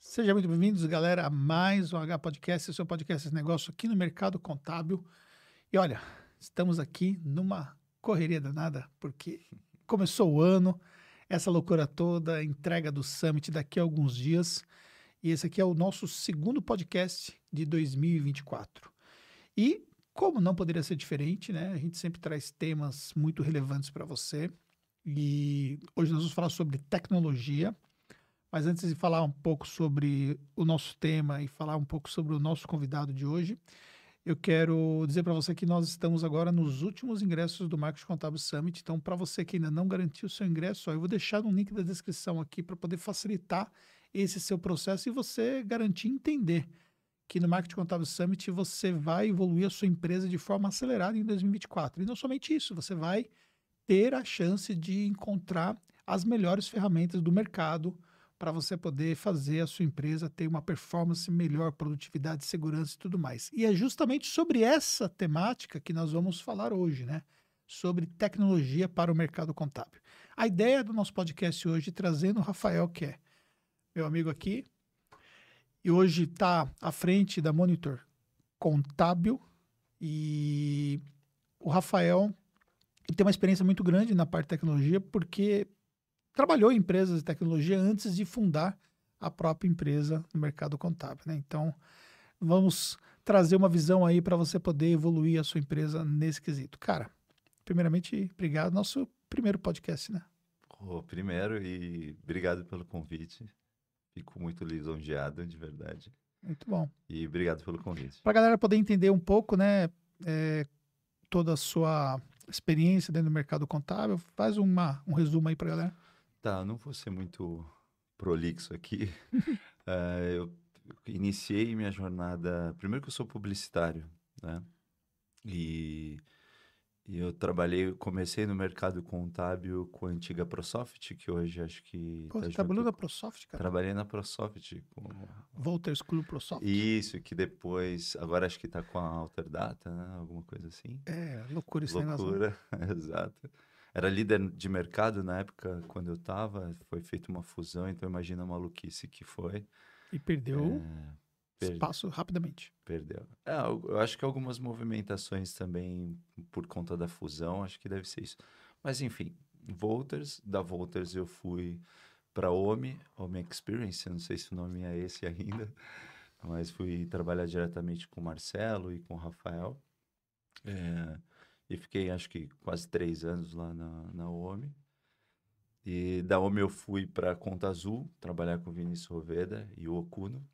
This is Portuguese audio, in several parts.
Sejam muito bem-vindos, galera, a mais um H Podcast, seu podcast esse negócio aqui no Mercado Contábil. E olha, estamos aqui numa correria danada, porque começou o ano, essa loucura toda, a entrega do Summit daqui a alguns dias, e esse aqui é o nosso segundo podcast de 2024. E como não poderia ser diferente, né? A gente sempre traz temas muito relevantes para você. E hoje nós vamos falar sobre tecnologia. Mas antes de falar um pouco sobre o nosso tema e falar um pouco sobre o nosso convidado de hoje, eu quero dizer para você que nós estamos agora nos últimos ingressos do Marketing Contábil Summit. Então, para você que ainda não garantiu o seu ingresso, ó, eu vou deixar no link da descrição aqui para poder facilitar esse seu processo e você garantir entender que no Marketing Contábil Summit você vai evoluir a sua empresa de forma acelerada em 2024. E não somente isso, você vai ter a chance de encontrar as melhores ferramentas do mercado para você poder fazer a sua empresa ter uma performance melhor, produtividade, segurança e tudo mais. E é justamente sobre essa temática que nós vamos falar hoje, né? Sobre tecnologia para o mercado contábil. A ideia do nosso podcast hoje é trazendo o Rafael, que é meu amigo aqui, e hoje está à frente da Monitor Contábil, e o Rafael tem uma experiência muito grande na parte de tecnologia, porque trabalhou em empresas de tecnologia antes de fundar a própria empresa no mercado contábil, né? Então, vamos trazer uma visão aí para você poder evoluir a sua empresa nesse quesito. Cara, primeiramente, obrigado. Nosso primeiro podcast, né? Primeiro, e obrigado pelo convite. Fico muito lisonjeado, de verdade. Muito bom. E obrigado pelo convite. Para a galera poder entender um pouco, né, toda a sua experiência dentro do mercado contábil, faz um resumo aí para a galera. Tá, não vou ser muito prolixo aqui. Eu iniciei minha jornada... Primeiro que eu sou publicitário, né? E eu comecei no mercado contábil com a antiga ProSoft, que hoje acho que Pô, tá você trabalhou junto... na ProSoft, cara? Trabalhei na ProSoft com... Volter School ProSoft. Isso, que depois... Agora acho que tá com a Alterdata, né? Alguma coisa assim. É, loucura esse negócio, né? Loucura, exato. Era líder de mercado na época, quando eu estava, foi feita uma fusão, então imagina a maluquice que foi. E perdeu Per- espaço rapidamente. Perdeu. Eu acho que algumas movimentações também por conta da fusão, acho que deve ser isso. Mas enfim, da Volters eu fui para Omi Experience, eu não sei se o nome é esse ainda, mas fui trabalhar diretamente com o Marcelo e com o Rafael. E fiquei, acho que, quase 3 anos lá na OMI. E da OMI eu fui para Conta Azul, trabalhar com o Vinícius Roveda e o Okuno.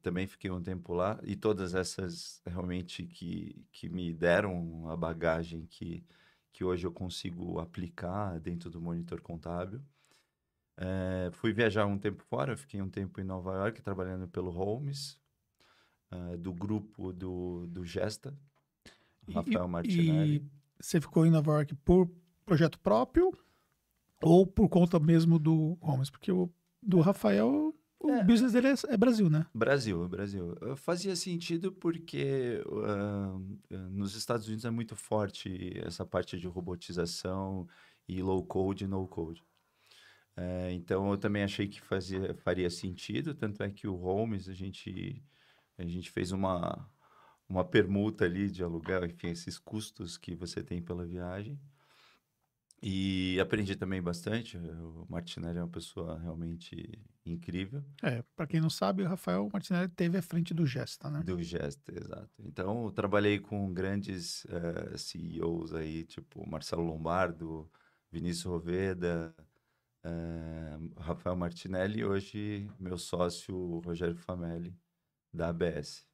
Também fiquei um tempo lá. E todas essas realmente que me deram a bagagem que hoje eu consigo aplicar dentro do monitor contábil. Fui viajar um tempo fora, fiquei um tempo em Nova York trabalhando pelo Holmes, do grupo do Gesta, E, Rafael e Martinelli. você ficou em Nova York por projeto próprio ou por conta mesmo do Holmes? Porque o do Rafael, o É, business dele é Brasil, né? Brasil. Fazia sentido porque nos Estados Unidos é muito forte essa parte de robotização e low code e no code. Então eu também achei que faria sentido, tanto é que o Holmes a gente fez uma permuta ali de aluguel, enfim, esses custos que você tem pela viagem. E aprendi também bastante. O Martinelli é uma pessoa realmente incrível. É, para quem não sabe, o Rafael Martinelli teve à frente do Gesta, né? Do Gesta, exato. Então, eu trabalhei com grandes CEOs aí, tipo Marcelo Lombardo, Vinícius Roveda, Rafael Martinelli e hoje meu sócio Rogério Famelli, da ABS.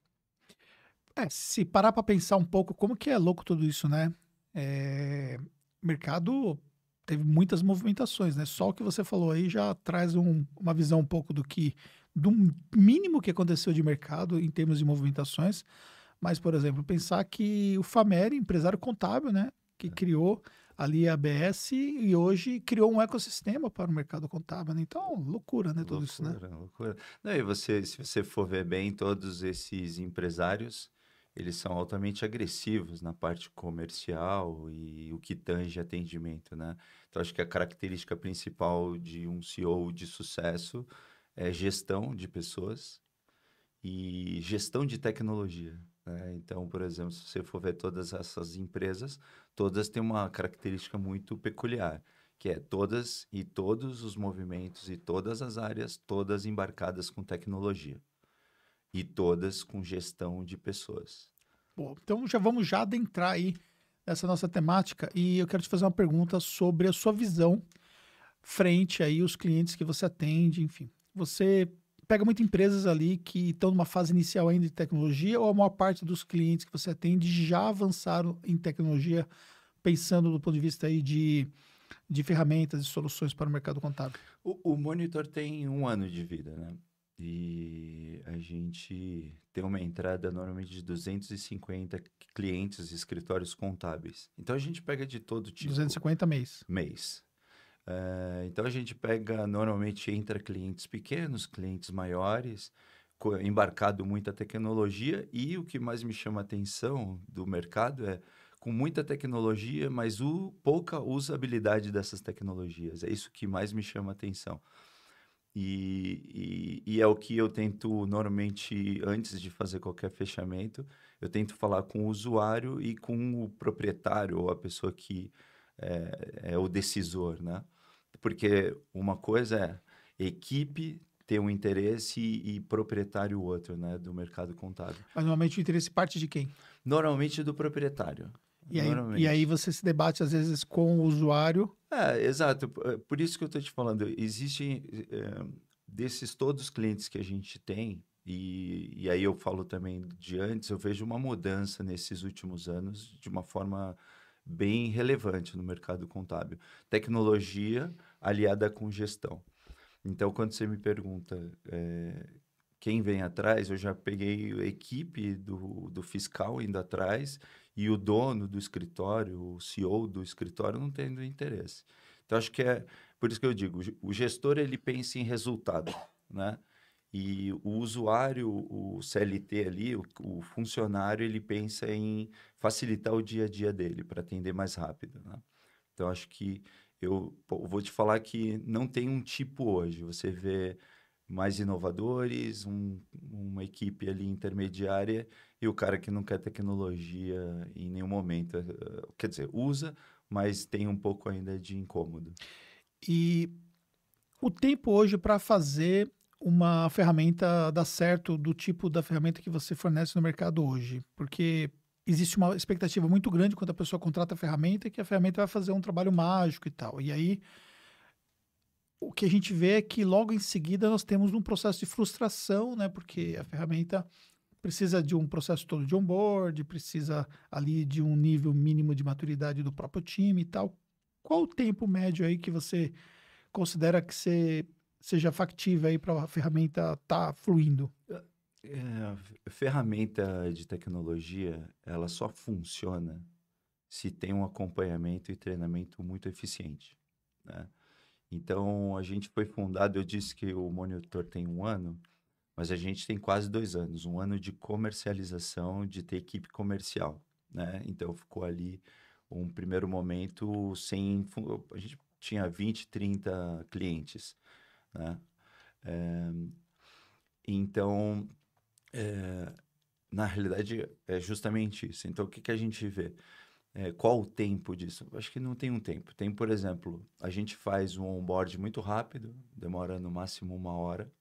É, se parar para pensar um pouco como que é louco tudo isso, né? O mercado teve muitas movimentações, né? Só o que você falou aí já traz uma visão um pouco do mínimo que aconteceu de mercado em termos de movimentações. Mas, por exemplo, pensar que o Fameri, empresário contábil, né? Que criou ali a ABS e hoje criou um ecossistema para o mercado contábil, né? Então, loucura, né? Tudo isso, né? Loucura. Não, e se você for ver bem, todos esses empresários, eles são altamente agressivos na parte comercial e o que tange atendimento, né? Então, acho que a característica principal de um CEO de sucesso é gestão de pessoas e gestão de tecnologia, né? Então, por exemplo, se você for ver todas essas empresas, todas têm uma característica muito peculiar, que é todas e todos os movimentos e todas as áreas, todas embarcadas com tecnologia e todas com gestão de pessoas. Bom, então já vamos já adentrar aí nessa nossa temática e eu quero te fazer uma pergunta sobre a sua visão frente aí os clientes que você atende, enfim. Você pega muitas empresas ali que estão numa fase inicial ainda de tecnologia ou a maior parte dos clientes que você atende já avançaram em tecnologia, pensando do ponto de vista aí de ferramentas e soluções para o mercado contábil? O Monitor tem 1 ano de vida, né? E a gente tem uma entrada normalmente de 250 clientes e escritórios contábeis. Então a gente pega de todo tipo, 250 mês. mês. Então a gente pega, normalmente entra clientes pequenos, clientes maiores, embarcado muita tecnologia e o que mais me chama a atenção do mercado é com muita tecnologia, mas pouca usabilidade dessas tecnologias. É isso que mais me chama a atenção. E é o que eu tento, normalmente, antes de fazer qualquer fechamento, eu tento falar com o usuário e com o proprietário ou a pessoa que é o decisor, né? Porque uma coisa é equipe ter um interesse e proprietário outro, né? Do mercado contábil. Mas normalmente o interesse parte de quem? Normalmente do proprietário. E aí você se debate às vezes com o usuário. Exato. Por isso que eu estou te falando. Existem, desses todos os clientes que a gente tem, e aí eu falo também de antes, eu vejo uma mudança nesses últimos anos de uma forma bem relevante no mercado contábil. Tecnologia aliada com gestão. Então, quando você me pergunta quem vem atrás, eu já peguei a equipe do fiscal indo atrás e o dono do escritório, o CEO do escritório não tendo interesse. Então, acho que é por isso que eu digo, o gestor ele pensa em resultado, né? E o usuário, o CLT ali, o funcionário, ele pensa em facilitar o dia a dia dele para atender mais rápido, né? Então, acho que vou te falar que não tem um tipo hoje. Você vê mais inovadores, uma equipe ali intermediária e o cara que não quer tecnologia em nenhum momento. Quer dizer, usa, mas tem um pouco ainda de incômodo. E o tempo hoje para fazer uma ferramenta dar certo do tipo da ferramenta que você fornece no mercado hoje, porque existe uma expectativa muito grande quando a pessoa contrata a ferramenta que a ferramenta vai fazer um trabalho mágico e tal. E aí o que a gente vê é que logo em seguida nós temos um processo de frustração, né? Porque a ferramenta precisa de um processo todo de onboard, precisa ali de um nível mínimo de maturidade do próprio time e tal. Qual o tempo médio aí que você considera que seja factível aí para a ferramenta estar fluindo? Ferramenta de tecnologia, ela só funciona se tem um acompanhamento e treinamento muito eficiente, né? Então, a gente foi fundado, eu disse que o Monitor tem 1 ano, mas a gente tem quase 2 anos, 1 ano de comercialização, de ter equipe comercial, né? Então, ficou ali um primeiro momento sem... A gente tinha 20, 30 clientes, né? Então, na realidade, é justamente isso. Então, o que a gente vê? Qual o tempo disso? Acho que não tem um tempo. Tem, por exemplo, a gente faz um onboard muito rápido, demora no máximo 1 hora.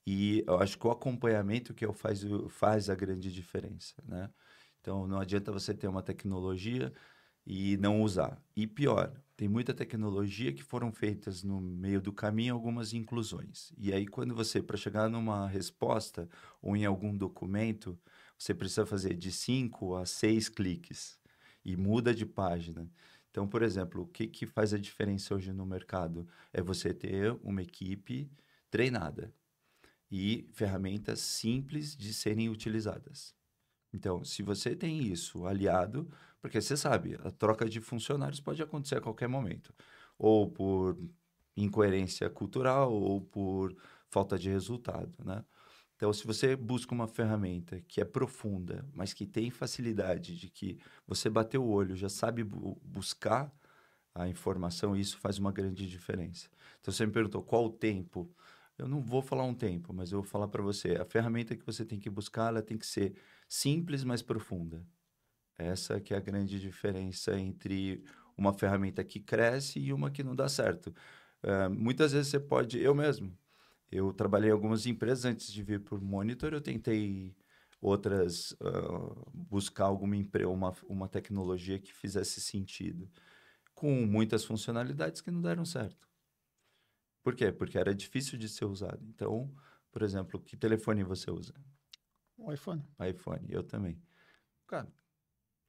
E eu acho que o acompanhamento que faz a grande diferença, né? Então, não adianta você ter uma tecnologia e não usar. E pior, tem muita tecnologia que foram feitas no meio do caminho, algumas inclusões. E aí, para chegar numa resposta ou em algum documento, você precisa fazer de 5 a 6 cliques e muda de página. Então, por exemplo, o que faz a diferença hoje no mercado? É você ter uma equipe treinada e ferramentas simples de serem utilizadas. Então, se você tem isso aliado, porque você sabe, a troca de funcionários pode acontecer a qualquer momento, ou por incoerência cultural, ou por falta de resultado, né? Então, se você busca uma ferramenta que é profunda, mas que tem facilidade de que você bateu o olho, já sabe buscar a informação, isso faz uma grande diferença. Então, você me perguntou qual o tempo. Eu não vou falar um tempo, mas eu vou falar para você. A ferramenta que você tem que buscar, ela tem que ser simples, mas profunda. Essa que é a grande diferença entre uma ferramenta que cresce e uma que não dá certo. Muitas vezes você pode... Eu mesmo. Eu trabalhei em algumas empresas antes de vir para o Monitor. Eu tentei outras... buscar uma tecnologia que fizesse sentido. Com muitas funcionalidades que não deram certo. Por quê? Porque era difícil de ser usado. Então, por exemplo, que telefone você usa? O iPhone. iPhone. Eu também. Cara,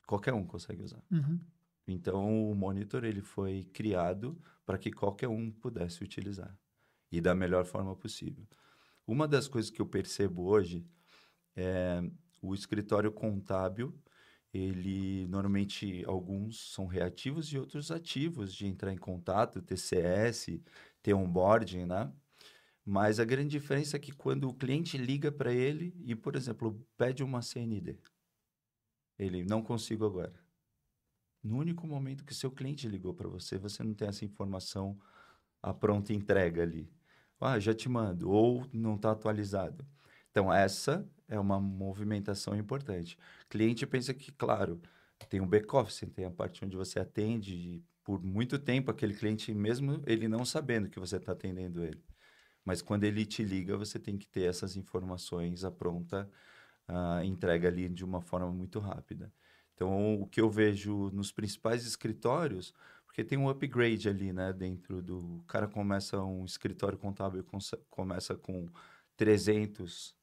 qualquer um consegue usar. Uhum. Então, o Monitor ele foi criado para que qualquer um pudesse utilizar e da melhor forma possível. Uma das coisas que eu percebo hoje é o escritório contábil, ele normalmente alguns são reativos e outros ativos de entrar em contato, TCS, ter onboarding, né? Mas a grande diferença é que quando o cliente liga para ele e, por exemplo, pede uma CND, ele não consigo agora. No único momento que seu cliente ligou para você, você não tem essa informação à pronta entrega ali. Ah, já te mando, ou não está atualizado. Então, essa é uma movimentação importante. O cliente pensa que, claro, tem um back-office, tem a parte onde você atende, e por muito tempo aquele cliente, mesmo ele não sabendo que você está atendendo ele. Mas quando ele te liga, você tem que ter essas informações à pronta, entrega ali de uma forma muito rápida. Então, o que eu vejo nos principais escritórios, porque tem um upgrade ali, né, dentro do... O cara começa um escritório contábil, começa com 300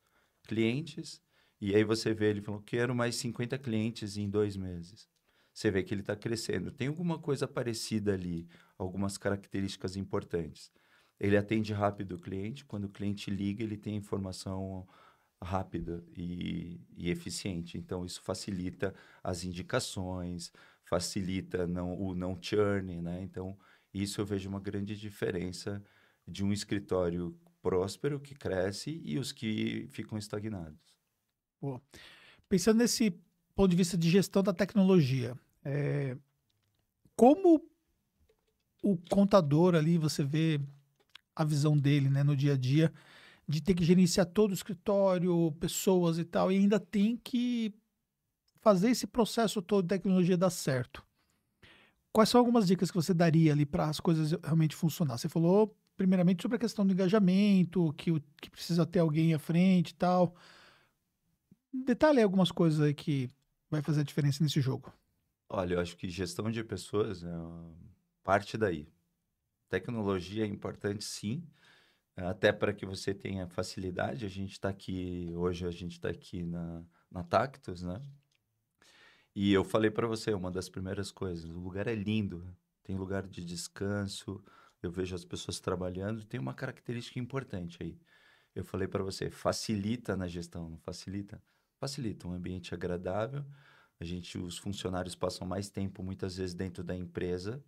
clientes, e aí você vê ele falando, quero mais 50 clientes em 2 meses. Você vê que ele está crescendo. Tem alguma coisa parecida ali, algumas características importantes. Ele atende rápido o cliente, quando o cliente liga, ele tem informação rápida e eficiente. Então, isso facilita as indicações, facilita o não churn, né? Então, isso eu vejo uma grande diferença de um escritório próspero, que cresce, e os que ficam estagnados. Pô. Pensando nesse ponto de vista de gestão da tecnologia, como o contador ali, você vê a visão dele, né, no dia a dia, de ter que gerenciar todo o escritório, pessoas e tal, e ainda tem que fazer esse processo todo de tecnologia dar certo. Quais são algumas dicas que você daria ali para as coisas realmente funcionar? Você falou, primeiramente, sobre a questão do engajamento, que precisa ter alguém à frente e tal. Detalhe aí algumas coisas aí que vai fazer a diferença nesse jogo. Olha, eu acho que gestão de pessoas é parte daí. Tecnologia é importante, sim, até para que você tenha facilidade. A gente está aqui, hoje a gente está aqui na Tactus, né? E eu falei para você, uma das primeiras coisas, o lugar é lindo, tem lugar de descanso, eu vejo as pessoas trabalhando, tem uma característica importante aí. Eu falei para você, facilita na gestão, não facilita? Facilita, um ambiente agradável. Os funcionários passam mais tempo muitas vezes dentro da empresa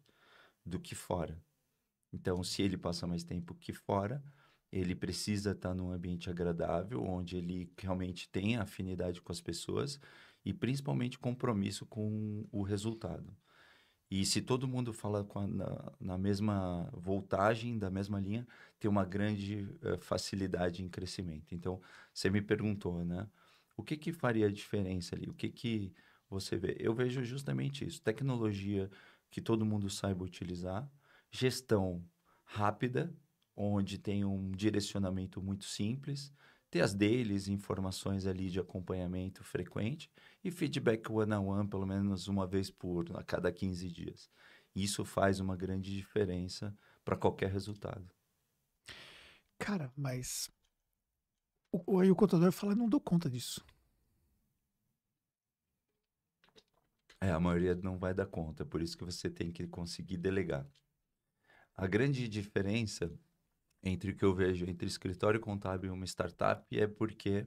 do que fora. Então, se ele passa mais tempo que fora, ele precisa estar num ambiente agradável, onde ele realmente tenha afinidade com as pessoas e principalmente compromisso com o resultado. E se todo mundo fala na mesma voltagem, da mesma linha, tem uma grande facilidade em crescimento. Então, você me perguntou, né? O que que faria a diferença ali? O que que você vê? Eu vejo justamente isso. Tecnologia que todo mundo saiba utilizar, gestão rápida, onde tem um direcionamento muito simples, ter as deles, informações ali de acompanhamento frequente e feedback one-on-one, pelo menos uma vez a cada 15 dias. Isso faz uma grande diferença para qualquer resultado. Cara, mas aí o contador fala, não dou conta disso. A maioria não vai dar conta, por isso que você tem que conseguir delegar. A grande diferença entre o que eu vejo entre escritório contábil e uma startup é porque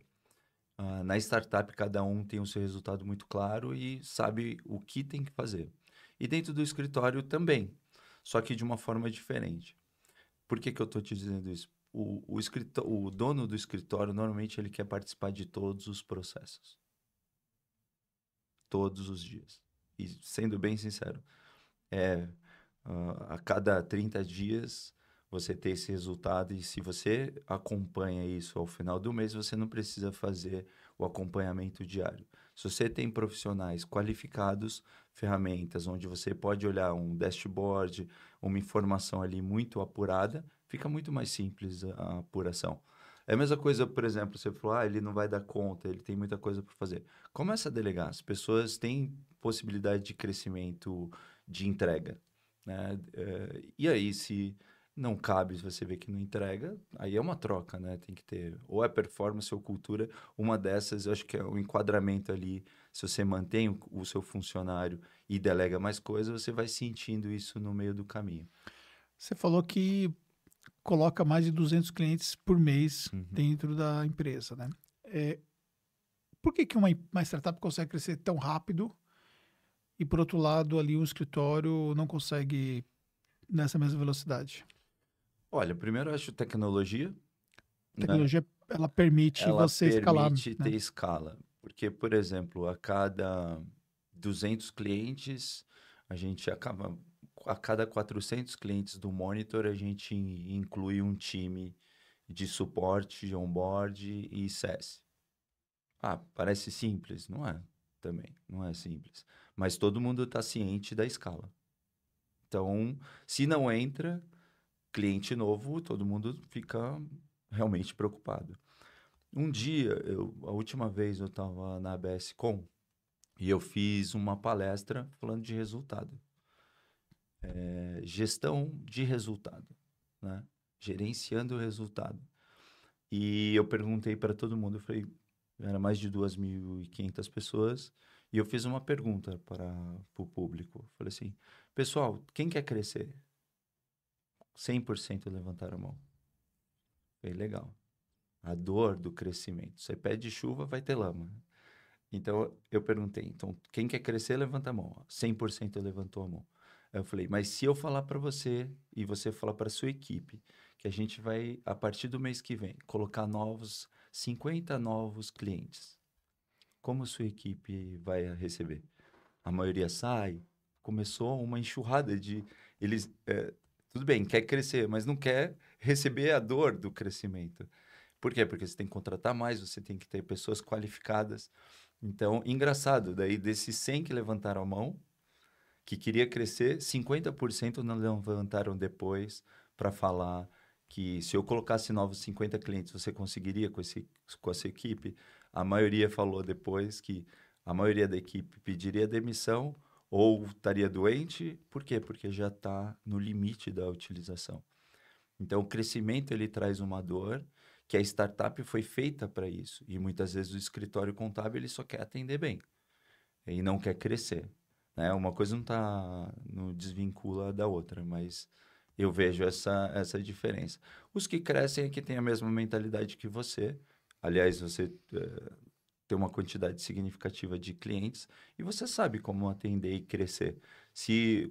na startup cada um tem o seu resultado muito claro e sabe o que tem que fazer. E dentro do escritório também, só que de uma forma diferente. Por que que eu estou te dizendo isso? O dono do escritório, normalmente, ele quer participar de todos os processos. Todos os dias. E, sendo bem sincero, a cada 30 dias, você ter esse resultado. E se você acompanha isso ao final do mês, você não precisa fazer o acompanhamento diário. Se você tem profissionais qualificados, ferramentas onde você pode olhar um dashboard, uma informação ali muito apurada, fica muito mais simples a apuração. É a mesma coisa, por exemplo, você falou, ele não vai dar conta, ele tem muita coisa para fazer. Começa a delegar. As pessoas têm possibilidade de crescimento de entrega, né? E aí, se não cabe, se você vê que não entrega, aí é uma troca, né? Tem que ter ou é performance ou cultura. Uma dessas, eu acho que é o enquadramento ali. Se você mantém o seu funcionário e delega mais coisas, você vai sentindo isso no meio do caminho. Você falou que coloca mais de 200 clientes por mês Uhum. dentro da empresa, né? Por que uma startup consegue crescer tão rápido e, por outro lado, ali um escritório não consegue nessa mesma velocidade? Olha, primeiro eu acho tecnologia, A né? tecnologia, ela permite Ela você escalar, permite ter né? escala. Porque, por exemplo, a cada 200 clientes, a gente acaba... A cada 400 clientes do Monitor, a gente inclui um time de suporte, de onboard e CS. Parece simples? Não é, também. Não é simples. Mas todo mundo está ciente da escala. Então, se não entra cliente novo, todo mundo fica realmente preocupado. Um dia, a última vez eu estava na ABS Com e eu fiz uma palestra falando de resultado. Gestão de resultado, né? Gerenciando o resultado. E eu perguntei para todo mundo, eu falei, era mais de 2.500 pessoas, e eu fiz uma pergunta para o público. Falei assim, pessoal, quem quer crescer? 100% levantaram a mão. Falei, legal. A dor do crescimento. Você pede chuva, vai ter lama. Então, eu perguntei, então, quem quer crescer, levanta a mão. 100% levantou a mão. Aí eu falei, mas se eu falar para você e você falar para sua equipe que a gente vai, a partir do mês que vem, colocar 50 novos clientes, como sua equipe vai receber? A maioria sai, começou uma enxurrada de... Eles, tudo bem, quer crescer, mas não quer receber a dor do crescimento. Por quê? Porque você tem que contratar mais, você tem que ter pessoas qualificadas. Então, engraçado, daí desses 100 que levantaram a mão, que queria crescer, 50% não levantaram depois para falar que se eu colocasse novos 50 clientes, você conseguiria com essa equipe. A maioria falou depois que a maioria da equipe pediria demissão ou estaria doente. Por quê? Porque já está no limite da utilização. Então, o crescimento ele traz uma dor que a startup foi feita para isso. E muitas vezes o escritório contábil ele só quer atender bem e não quer crescer, né? Uma coisa não desvincula da outra, mas eu vejo essa diferença. Os que crescem é que têm a mesma mentalidade que você. Aliás, você tem uma quantidade significativa de clientes e você sabe como atender e crescer.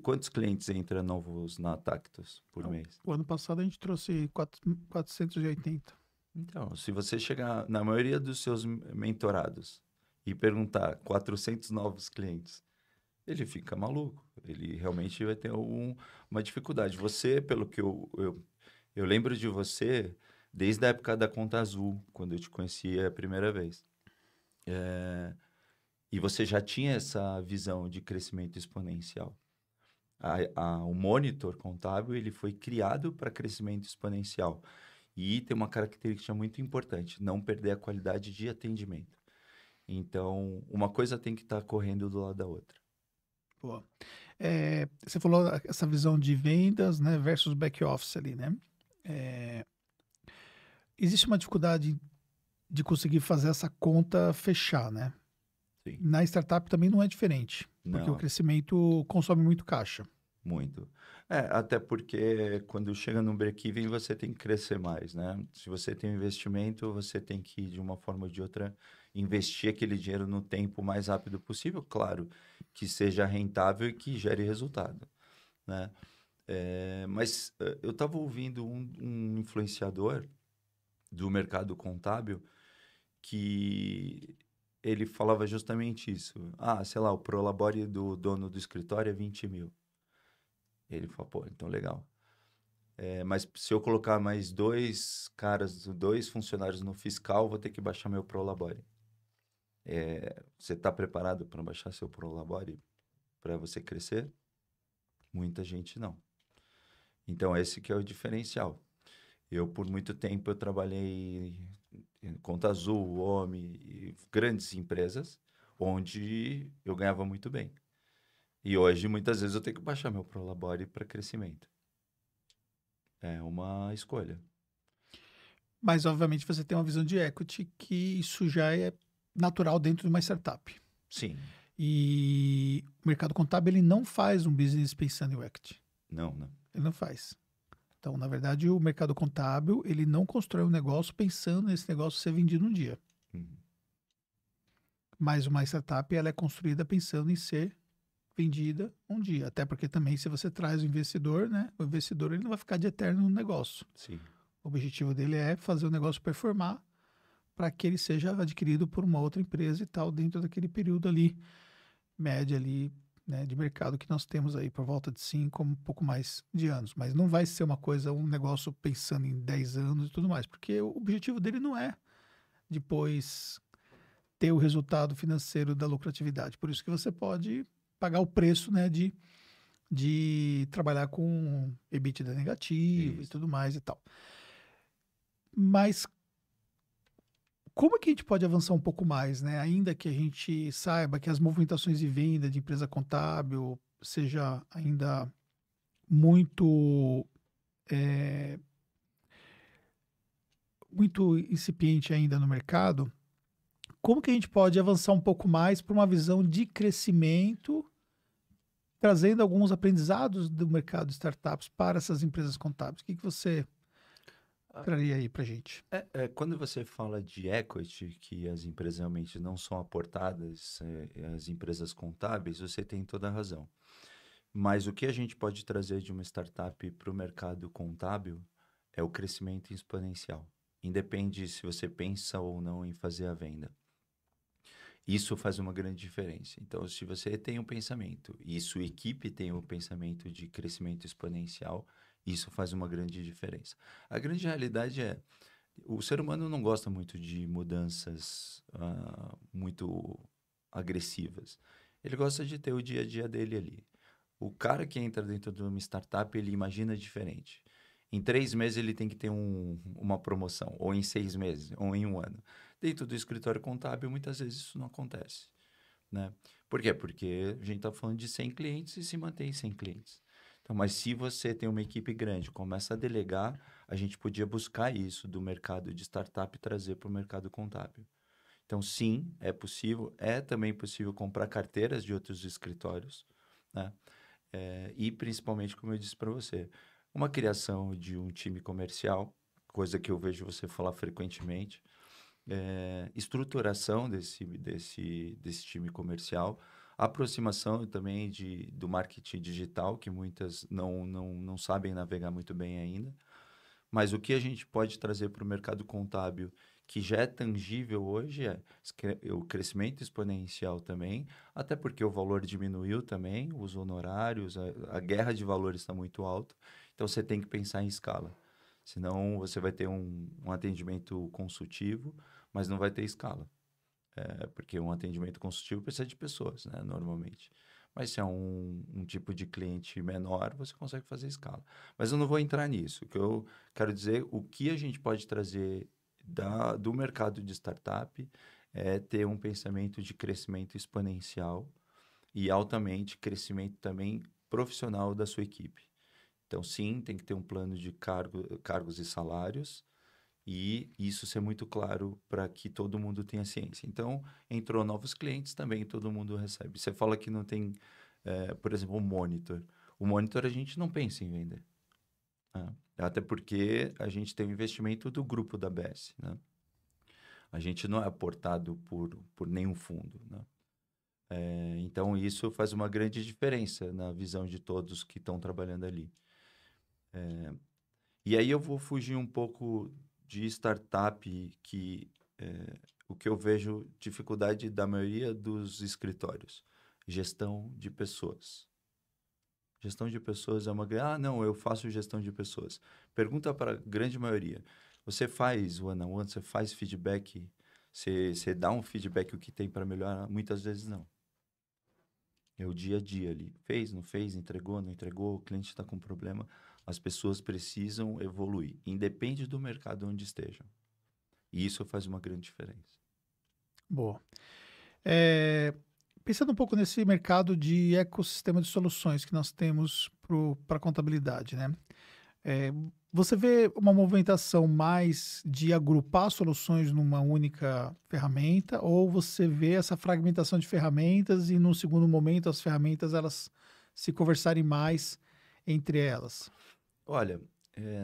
Quantos clientes entram novos na Tactus por mês? O ano passado a gente trouxe 480. Então, se você chegar na maioria dos seus mentorados e perguntar 400 novos clientes, ele fica maluco. Ele realmente vai ter uma dificuldade. Você, pelo que eu lembro de você desde a época da Conta Azul, quando eu te conheci a primeira vez. E você já tinha essa visão de crescimento exponencial. O monitor contábil ele foi criado para crescimento exponencial. E tem uma característica muito importante, não perder a qualidade de atendimento. Então, uma coisa tem que estar correndo do lado da outra. Boa. Você falou essa visão de vendas, né, versus back office ali, né? É, existe uma dificuldade de conseguir fazer essa conta fechar, né? Sim. Na startup também não é diferente, porque o Não, crescimento consome muito caixa. muito. Até porque quando chega no break-even você tem que crescer mais, né? Se você tem um investimento, você tem que, de uma forma ou de outra, investir aquele dinheiro no tempo mais rápido possível, claro, que seja rentável e que gere resultado, né? Mas eu estava ouvindo um influenciador do mercado contábil que ele falava justamente isso. Sei lá, o prolabore do dono do escritório é 20 mil. Ele falou, pô, então legal. Mas se eu colocar mais 2 funcionários no fiscal, vou ter que baixar meu Prolabore. Você está preparado para baixar seu Prolabore para você crescer? Muita gente não. Então, esse que é o diferencial. Por muito tempo, eu trabalhei em Conta Azul, OMI, e grandes empresas, onde eu ganhava muito bem. E hoje, muitas vezes, eu tenho que baixar meu Prolabore para crescimento. É uma escolha. Mas, obviamente, você tem uma visão de equity que isso já é natural dentro de uma startup. Sim. E o mercado contábil, ele não faz um business pensando em equity. Não, não. Ele não faz. Então, na verdade, o mercado contábil, ele não constrói um negócio pensando nesse negócio ser vendido um dia. Uhum. Mas uma startup, ela é construída pensando em ser vendida um dia. Até porque também, se você traz o investidor, né? O investidor, ele não vai ficar de eterno no negócio. Sim. O objetivo dele é fazer o negócio performar para que ele seja adquirido por uma outra empresa e tal, dentro daquele período ali, média ali, né, de mercado que nós temos aí, por volta de 5, um pouco mais de anos. Mas não vai ser uma coisa, um negócio pensando em 10 anos e tudo mais, porque o objetivo dele não é depois ter o resultado financeiro da lucratividade. Por isso que você pode pagar o preço, né, de trabalhar com EBITDA negativo e Isso. tudo mais e tal. Mas como é que a gente pode avançar um pouco mais, né? Ainda que a gente saiba que as movimentações de venda de empresa contábil seja ainda muito muito incipiente ainda no mercado, como que a gente pode avançar um pouco mais para uma visão de crescimento, trazendo alguns aprendizados do mercado de startups para essas empresas contábeis? O que você Ah, traria aí para a gente? quando você fala de equity, que as empresas realmente não são aportadas, as empresas contábeis, você tem toda a razão. Mas o que a gente pode trazer de uma startup para o mercado contábil é o crescimento exponencial. Independe se você pensa ou não em fazer a venda. Isso faz uma grande diferença. Então, se você tem um pensamento e sua equipe tem um pensamento de crescimento exponencial, isso faz uma grande diferença. A grande realidade é, o ser humano não gosta muito de mudanças muito agressivas. Ele gosta de ter o dia a dia dele ali. O cara que entra dentro de uma startup, ele imagina diferente. Em 3 meses ele tem que ter uma promoção, ou em 6 meses, ou em um ano. Dentro do escritório contábil, muitas vezes isso não acontece, né? Por quê? Porque a gente está falando de 100 clientes e se mantém 100 clientes. Então, mas se você tem uma equipe grande, começa a delegar, a gente podia buscar isso do mercado de startup e trazer para o mercado contábil. Então, sim, é possível. É também possível comprar carteiras de outros escritórios, né? E principalmente, como eu disse para você, uma criação de um time comercial, coisa que eu vejo você falar frequentemente, estruturação desse time comercial, aproximação também do marketing digital, que muitas não sabem navegar muito bem ainda, mas o que a gente pode trazer para o mercado contábil, que já é tangível hoje, é o crescimento exponencial também, até porque o valor diminuiu também, os honorários, a guerra de valores está muito alta, então você tem que pensar em escala. Senão você vai ter um atendimento consultivo, mas não vai ter escala. Porque um atendimento consultivo precisa de pessoas, né, normalmente. Mas se é um tipo de cliente menor, você consegue fazer escala. Mas eu não vou entrar nisso. O que eu quero dizer, o que a gente pode trazer do mercado de startup é ter um pensamento de crescimento exponencial e altamente crescimento também profissional da sua equipe. Então, sim, tem que ter um plano de cargos e salários, e isso ser muito claro para que todo mundo tenha ciência. Então, entrou novos clientes, também todo mundo recebe. Você fala que não tem, por exemplo, um monitor. O monitor a gente não pensa em vender, né? Até porque a gente tem o investimento do grupo da BS, né? A gente não é aportado por nenhum fundo, né? Então, isso faz uma grande diferença na visão de todos que estão trabalhando ali. E aí eu vou fugir um pouco de startup, o que eu vejo dificuldade da maioria dos escritórios, gestão de pessoas. Gestão de pessoas é uma... Ah, não, eu faço gestão de pessoas. Pergunta para a grande maioria. Você faz one-on-one, você faz feedback, você dá um feedback o que tem para melhorar? Muitas vezes não. É o dia a dia ali. Fez, não fez, entregou, não entregou, o cliente está com problema. As pessoas precisam evoluir, independe do mercado onde estejam. E isso faz uma grande diferença. Boa. É, pensando um pouco nesse mercado de ecossistema de soluções que nós temos para a contabilidade, né? É, você vê uma movimentação mais de agrupar soluções numa única ferramenta, ou você vê essa fragmentação de ferramentas e, num segundo momento, as ferramentas elas se conversarem mais entre elas? Olha,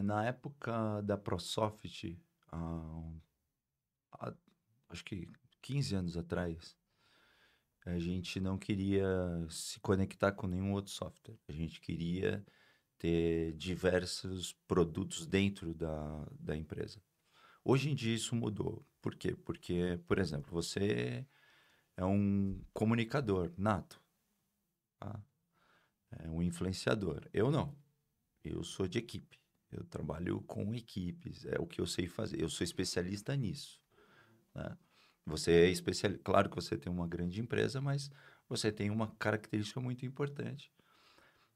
na época da ProSoft, há, acho que 15 anos atrás, a gente não queria se conectar com nenhum outro software. A gente queria ter diversos produtos dentro da empresa. Hoje em dia isso mudou. Por quê? Porque, por exemplo, você é um comunicador nato, tá? É um influenciador. Eu não. Eu sou de equipe. Eu trabalho com equipes. É o que eu sei fazer. Eu sou especialista nisso, né? Você é especialista. Claro que você tem uma grande empresa, mas você tem uma característica muito importante.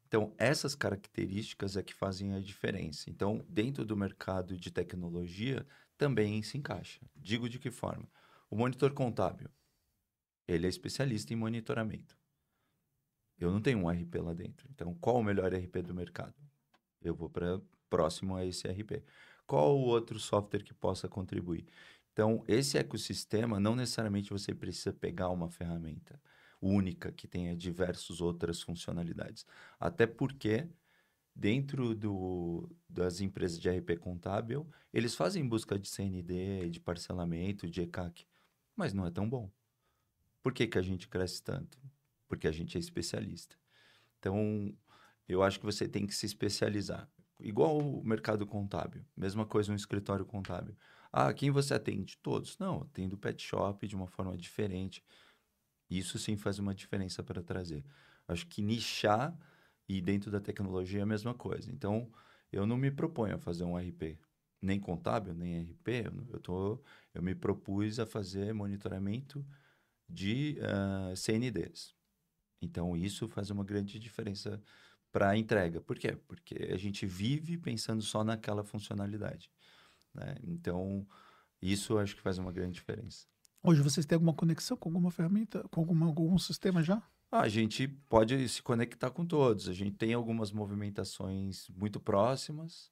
Então, essas características é que fazem a diferença. Então, dentro do mercado de tecnologia, também se encaixa. Digo de que forma? O monitor contábil, ele é especialista em monitoramento. Eu não tenho um RP lá dentro. Então, qual o melhor RP do mercado? Eu vou para próximo a esse RP. Qual o outro software que possa contribuir? Então, esse ecossistema, não necessariamente você precisa pegar uma ferramenta única que tenha diversas outras funcionalidades. Até porque, dentro das empresas de RP contábil, eles fazem busca de CND, de parcelamento, de ECAC, mas não é tão bom. Por que que a gente cresce tanto? Porque a gente é especialista. Então, eu acho que você tem que se especializar. Igual o mercado contábil. Mesma coisa um escritório contábil. Ah, quem você atende? Todos. Não, atendo pet shop de uma forma diferente. Isso sim faz uma diferença para trazer. Acho que nichar e dentro da tecnologia é a mesma coisa. Então, eu não me proponho a fazer um RP, nem contábil, nem RP. Eu me propus a fazer monitoramento de CNDs. Então, isso faz uma grande diferença para a entrega. Por quê? Porque a gente vive pensando só naquela funcionalidade, né? Então, isso eu acho que faz uma grande diferença. Hoje vocês têm alguma conexão com alguma ferramenta, com algum sistema já? A gente pode se conectar com todos. A gente tem algumas movimentações muito próximas,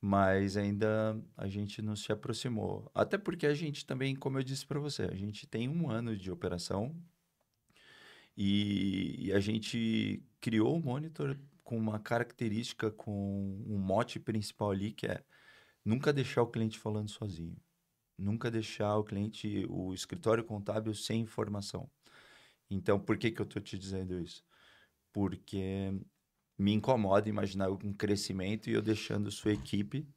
mas ainda a gente não se aproximou. Até porque a gente também, como eu disse para você, a gente tem um ano de operação e a gente criou o Monitor com uma característica, com um mote principal ali, que é nunca deixar o cliente falando sozinho. Nunca deixar o cliente, o escritório contábil sem informação. Então, por que que eu estou te dizendo isso? Porque me incomoda imaginar um crescimento e eu deixando sua equipe,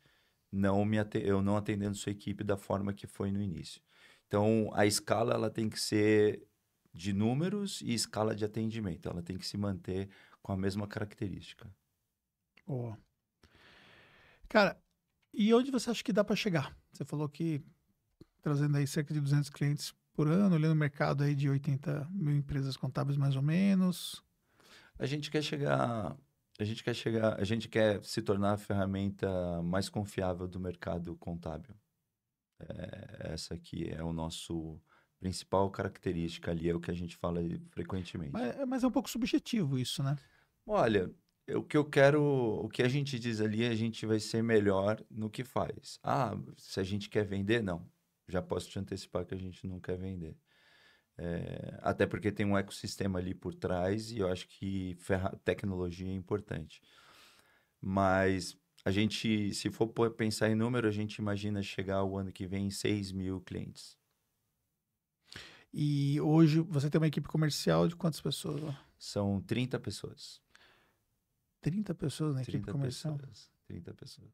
eu não atendendo sua equipe da forma que foi no início. Então, a escala ela tem que ser de números e escala de atendimento. Ela tem que se manter com a mesma característica. Ó. Cara, e onde você acha que dá para chegar? Você falou que trazendo aí cerca de 200 clientes por ano, olhando o mercado aí de 80 mil empresas contábeis mais ou menos. A gente quer chegar, a gente quer se tornar a ferramenta mais confiável do mercado contábil. Essa aqui é o nosso principal característica ali, é o que a gente fala frequentemente. Mas é um pouco subjetivo isso, né? Olha, o que eu quero, o que a gente diz ali, a gente vai ser melhor no que faz. Ah, se a gente quer vender, não. Já posso te antecipar que a gente não quer vender. Até porque tem um ecossistema ali por trás e eu acho que tecnologia é importante. Mas a gente, se for pensar em número, a gente imagina chegar o ano que vem em 6 mil clientes. E hoje você tem uma equipe comercial de quantas pessoas? São 30 pessoas. 30 pessoas na equipe 30 comercial. pessoas. 30 pessoas.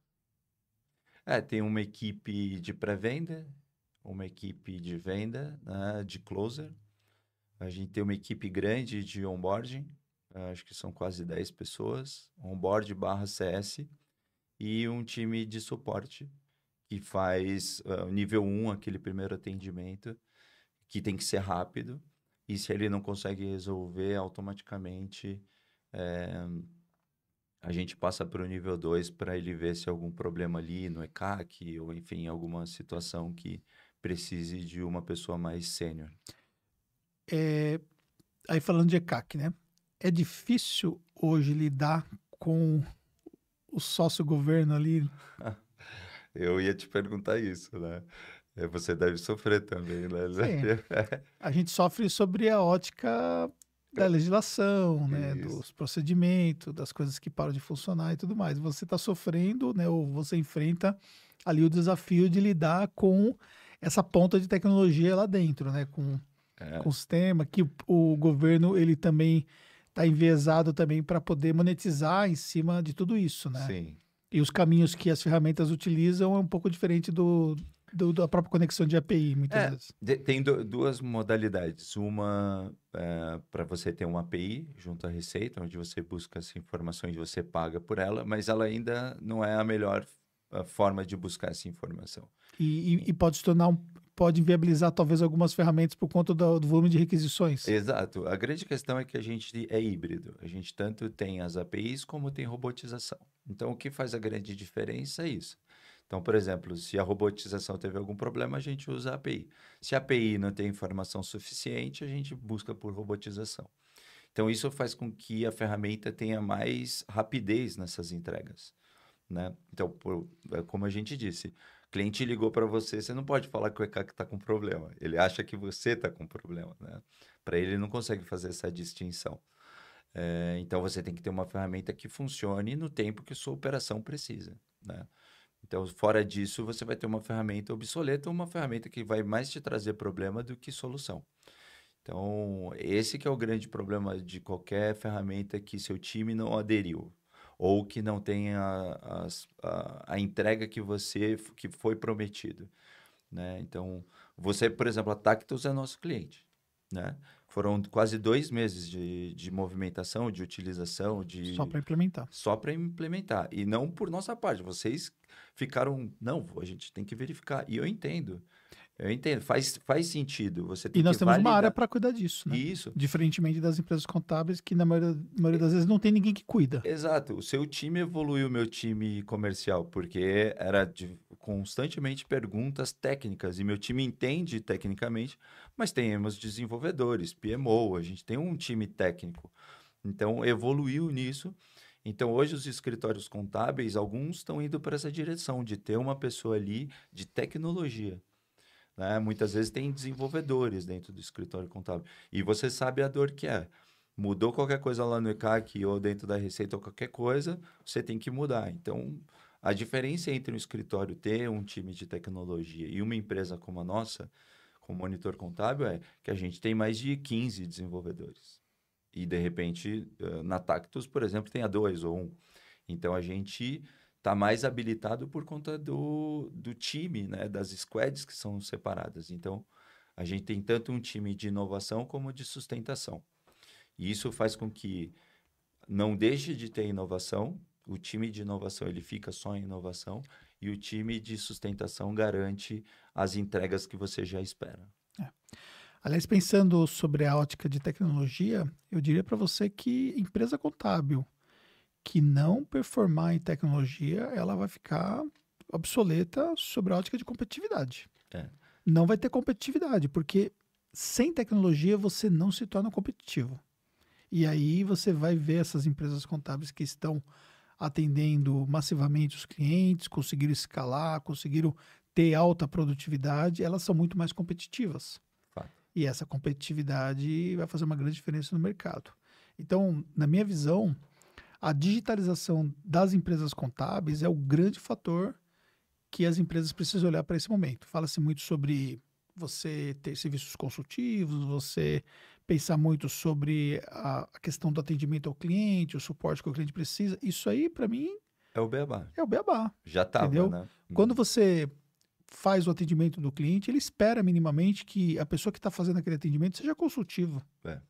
Tem uma equipe de pré-venda, uma equipe de venda, né, de closer. A gente tem uma equipe grande de onboarding. acho que são quase 10 pessoas, onboard barra CS, e um time de suporte que faz o nível 1, aquele primeiro atendimento, que tem que ser rápido, e se ele não consegue resolver automaticamente, a gente passa para o nível 2 para ele ver se há algum problema ali no ECAC, ou enfim, alguma situação que precise de uma pessoa mais sênior. Aí falando de ECAC, né? É difícil hoje lidar com o sócio-governo ali. Eu ia te perguntar isso, né? Você deve sofrer também, né? Sim, a gente sofre sobre a ótica da legislação, né? Isso. Dos procedimentos, das coisas que param de funcionar e tudo mais. Você está sofrendo, né? Ou você enfrenta ali o desafio de lidar com essa ponta de tecnologia lá dentro, né? Com o sistema, que o governo ele também está enviesado também para poder monetizar em cima de tudo isso, né? Sim. E os caminhos que as ferramentas utilizam é um pouco diferente da própria conexão de API, muitas vezes. Tem duas modalidades. Uma para você ter uma API junto à Receita, onde você busca essa informação e você paga por ela, mas ela ainda não é a melhor forma de buscar essa informação. E pode se tornar pode inviabilizar talvez algumas ferramentas por conta do volume de requisições. Exato. A grande questão é que a gente é híbrido. A gente tanto tem as APIs como tem robotização. Então, o que faz a grande diferença é isso. Então, por exemplo, se a robotização teve algum problema, a gente usa a API. Se a API não tem informação suficiente, a gente busca por robotização. Então, isso faz com que a ferramenta tenha mais rapidez nessas entregas, né? Então, como a gente disse, o cliente ligou para você, você não pode falar que o ECAC está com problema. Ele acha que você está com problema, né? Para ele, não consegue fazer essa distinção. Então, você tem que ter uma ferramenta que funcione no tempo que sua operação precisa, né? Então, fora disso, você vai ter uma ferramenta obsoleta ou uma ferramenta que vai mais te trazer problema do que solução. Então, esse que é o grande problema de qualquer ferramenta que seu time não aderiu ou que não tenha a entrega que foi prometido, né? Então, você, por exemplo, a Tactus é nosso cliente, né? Foram quase 2 meses de movimentação, de utilização, Só para implementar. só para implementar. E não por nossa parte. Vocês ficaram, não, a gente tem que verificar. E eu entendo. Faz sentido. Você tem E nós que temos uma área validar. para cuidar disso, né? Isso. Diferentemente das empresas contábeis, que na maioria das vezes não tem ninguém que cuida. Exato. O seu time evoluiu o meu time comercial, porque era constantemente perguntas técnicas, e meu time entende tecnicamente, mas temos desenvolvedores, PMO, a gente tem um time técnico. Então, evoluiu nisso. Então, hoje, os escritórios contábeis, alguns estão indo para essa direção, de ter uma pessoa ali de tecnologia, né? Muitas vezes tem desenvolvedores dentro do escritório contábil. E você sabe a dor que é. Mudou qualquer coisa lá no ECAC ou dentro da Receita ou qualquer coisa, você tem que mudar. Então, a diferença entre um escritório ter um time de tecnologia e uma empresa como a nossa, como Monitor Contábil, é que a gente tem mais de 15 desenvolvedores. E, de repente, na Tactus, por exemplo, tem 2 ou 1. Então, a gente está mais habilitado por conta do time, né? Das squads que são separadas. Então, a gente tem tanto um time de inovação como de sustentação. E isso faz com que não deixe de ter inovação. O time de inovação ele fica só em inovação e o time de sustentação garante as entregas que você já espera. Aliás, pensando sobre a ótica de tecnologia, eu diria para você que empresa contábil que não performar em tecnologia, ela vai ficar obsoleta sobre a ótica de competitividade. Não vai ter competitividade, porque sem tecnologia você não se torna competitivo. E aí você vai ver essas empresas contábeis que estão atendendo massivamente os clientes, conseguiram escalar, conseguiram ter alta produtividade, elas são muito mais competitivas. E essa competitividade vai fazer uma grande diferença no mercado. Então, na minha visão, a digitalização das empresas contábeis é o grande fator que as empresas precisam olhar para esse momento. Fala-se muito sobre você ter serviços consultivos, você pensar muito sobre a questão do atendimento ao cliente, o suporte que o cliente precisa. Isso aí, para mim, é o beabá. É o beabá. Já estava, entendeu? Né? Quando você faz o atendimento do cliente, ele espera minimamente que a pessoa que está fazendo aquele atendimento seja consultivo.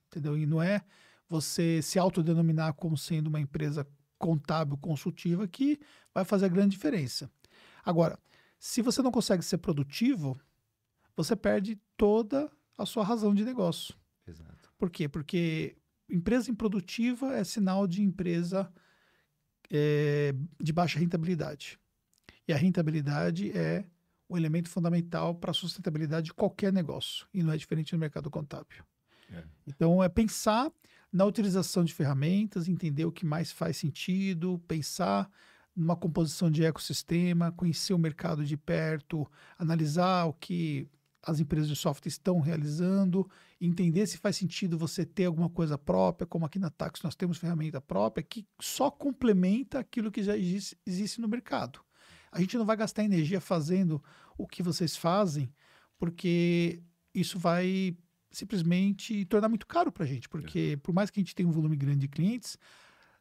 Entendeu? E não é você se autodenominar como sendo uma empresa contábil consultiva que vai fazer a grande diferença. Agora, se você não consegue ser produtivo, você perde toda a sua razão de negócio. Exato. Por quê? Porque empresa improdutiva é sinal de empresa de baixa rentabilidade. E a rentabilidade é o elemento fundamental para a sustentabilidade de qualquer negócio. E não é diferente no mercado contábil. Então, é pensar na utilização de ferramentas, entender o que mais faz sentido, pensar numa composição de ecossistema, conhecer o mercado de perto, analisar o que as empresas de software estão realizando, entender se faz sentido você ter alguma coisa própria, como aqui na Tax nós temos ferramenta própria que só complementa aquilo que já existe no mercado. A gente não vai gastar energia fazendo o que vocês fazem, porque isso vai simplesmente tornar muito caro para a gente, porque por mais que a gente tenha um volume grande de clientes,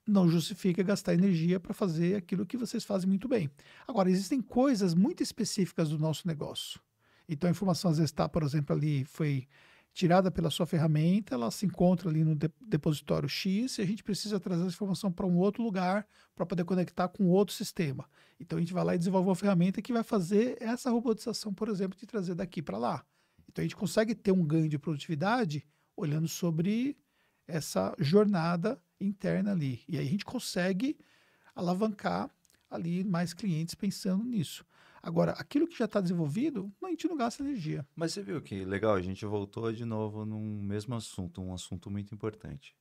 não justifica gastar energia para fazer aquilo que vocês fazem muito bem. Agora, existem coisas muito específicas do nosso negócio. Então, a informação às vezes está, por exemplo, ali, foi tirada pela sua ferramenta, ela se encontra ali no depositório X e a gente precisa trazer essa informação para um outro lugar para poder conectar com outro sistema. Então, a gente vai lá e desenvolve uma ferramenta que vai fazer essa robotização, por exemplo, de trazer daqui para lá. Então, a gente consegue ter um ganho de produtividade olhando sobre essa jornada interna ali. E aí a gente consegue alavancar ali mais clientes pensando nisso. Agora, aquilo que já está desenvolvido, a gente não gasta energia. Mas você viu que legal, a gente voltou de novo num mesmo assunto, um assunto muito importante.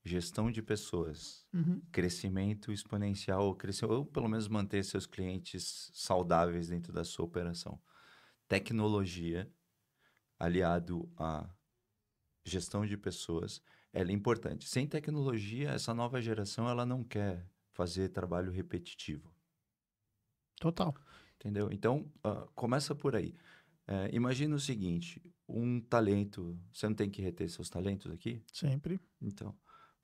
Gestão de pessoas, crescimento exponencial, ou pelo menos manter seus clientes saudáveis dentro da sua operação. Tecnologia, aliado à gestão de pessoas, ela é importante. Sem tecnologia, essa nova geração ela não quer fazer trabalho repetitivo. Total. Entendeu? Então, começa por aí. Imagina o seguinte, um talento... Você não tem que reter seus talentos aqui? Sempre. Então,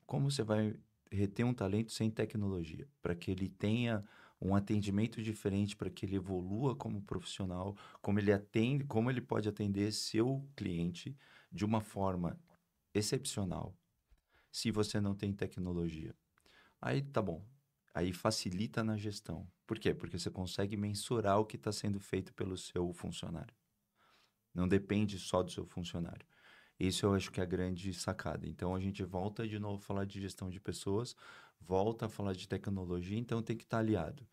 como você vai reter um talento sem tecnologia? Para que ele tenha um atendimento diferente, para que ele evolua como profissional, como ele pode atender seu cliente de uma forma excepcional, se você não tem tecnologia. Aí tá bom. Aí facilita na gestão. Por quê? Porque você consegue mensurar o que está sendo feito pelo seu funcionário. Não depende só do seu funcionário. Isso eu acho que é a grande sacada. Então, a gente volta de novo a falar de gestão de pessoas, volta a falar de tecnologia, então tem que estar aliado.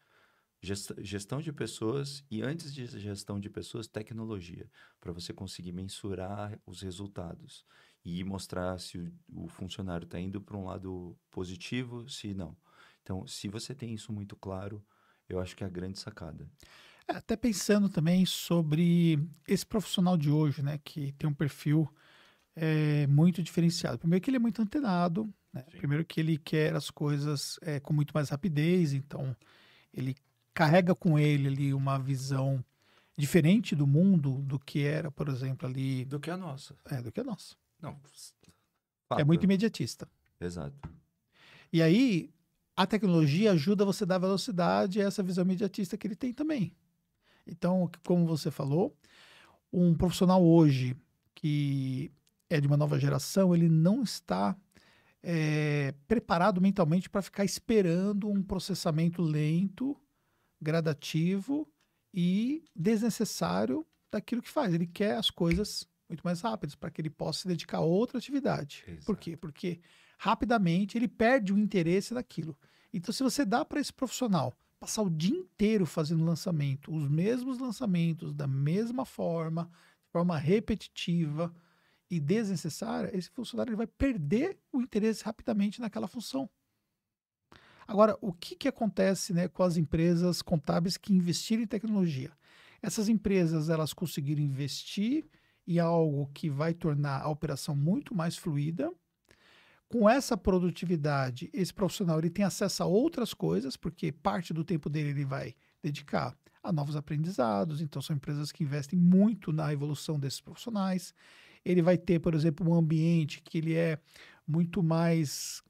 Gestão de pessoas e, antes de gestão de pessoas, tecnologia, para você conseguir mensurar os resultados e mostrar se o funcionário está indo para um lado positivo, se não. Então, se você tem isso muito claro, eu acho que é a grande sacada. Até pensando também sobre esse profissional de hoje, né, que tem um perfil muito diferenciado. Primeiro que ele é muito antenado, né? Primeiro que ele quer as coisas com muito mais rapidez, então ele carrega com ele ali uma visão diferente do mundo do que era, por exemplo, ali... Do que a nossa. Do que a nossa. Não, é muito imediatista. Exato. E aí, a tecnologia ajuda você a dar velocidade a essa visão imediatista que ele tem também. Então, como você falou, um profissional hoje que é de uma nova geração, ele não está preparado mentalmente para ficar esperando um processamento lento, gradativo e desnecessário daquilo que faz. Ele quer as coisas muito mais rápidas para que ele possa se dedicar a outra atividade. Exato. Por quê? Porque rapidamente ele perde o interesse daquilo. Então, se você dá para esse profissional passar o dia inteiro fazendo lançamento, os mesmos lançamentos, da mesma forma, de forma repetitiva e desnecessária, esse funcionário ele vai perder o interesse rapidamente naquela função. Agora, o que acontece, né, com as empresas contábeis que investiram em tecnologia? Essas empresas, elas conseguiram investir em algo que vai tornar a operação muito mais fluida. Com essa produtividade, esse profissional ele tem acesso a outras coisas, porque parte do tempo dele ele vai dedicar a novos aprendizados. Então, são empresas que investem muito na evolução desses profissionais. Ele vai ter, por exemplo, um ambiente que ele é muito mais,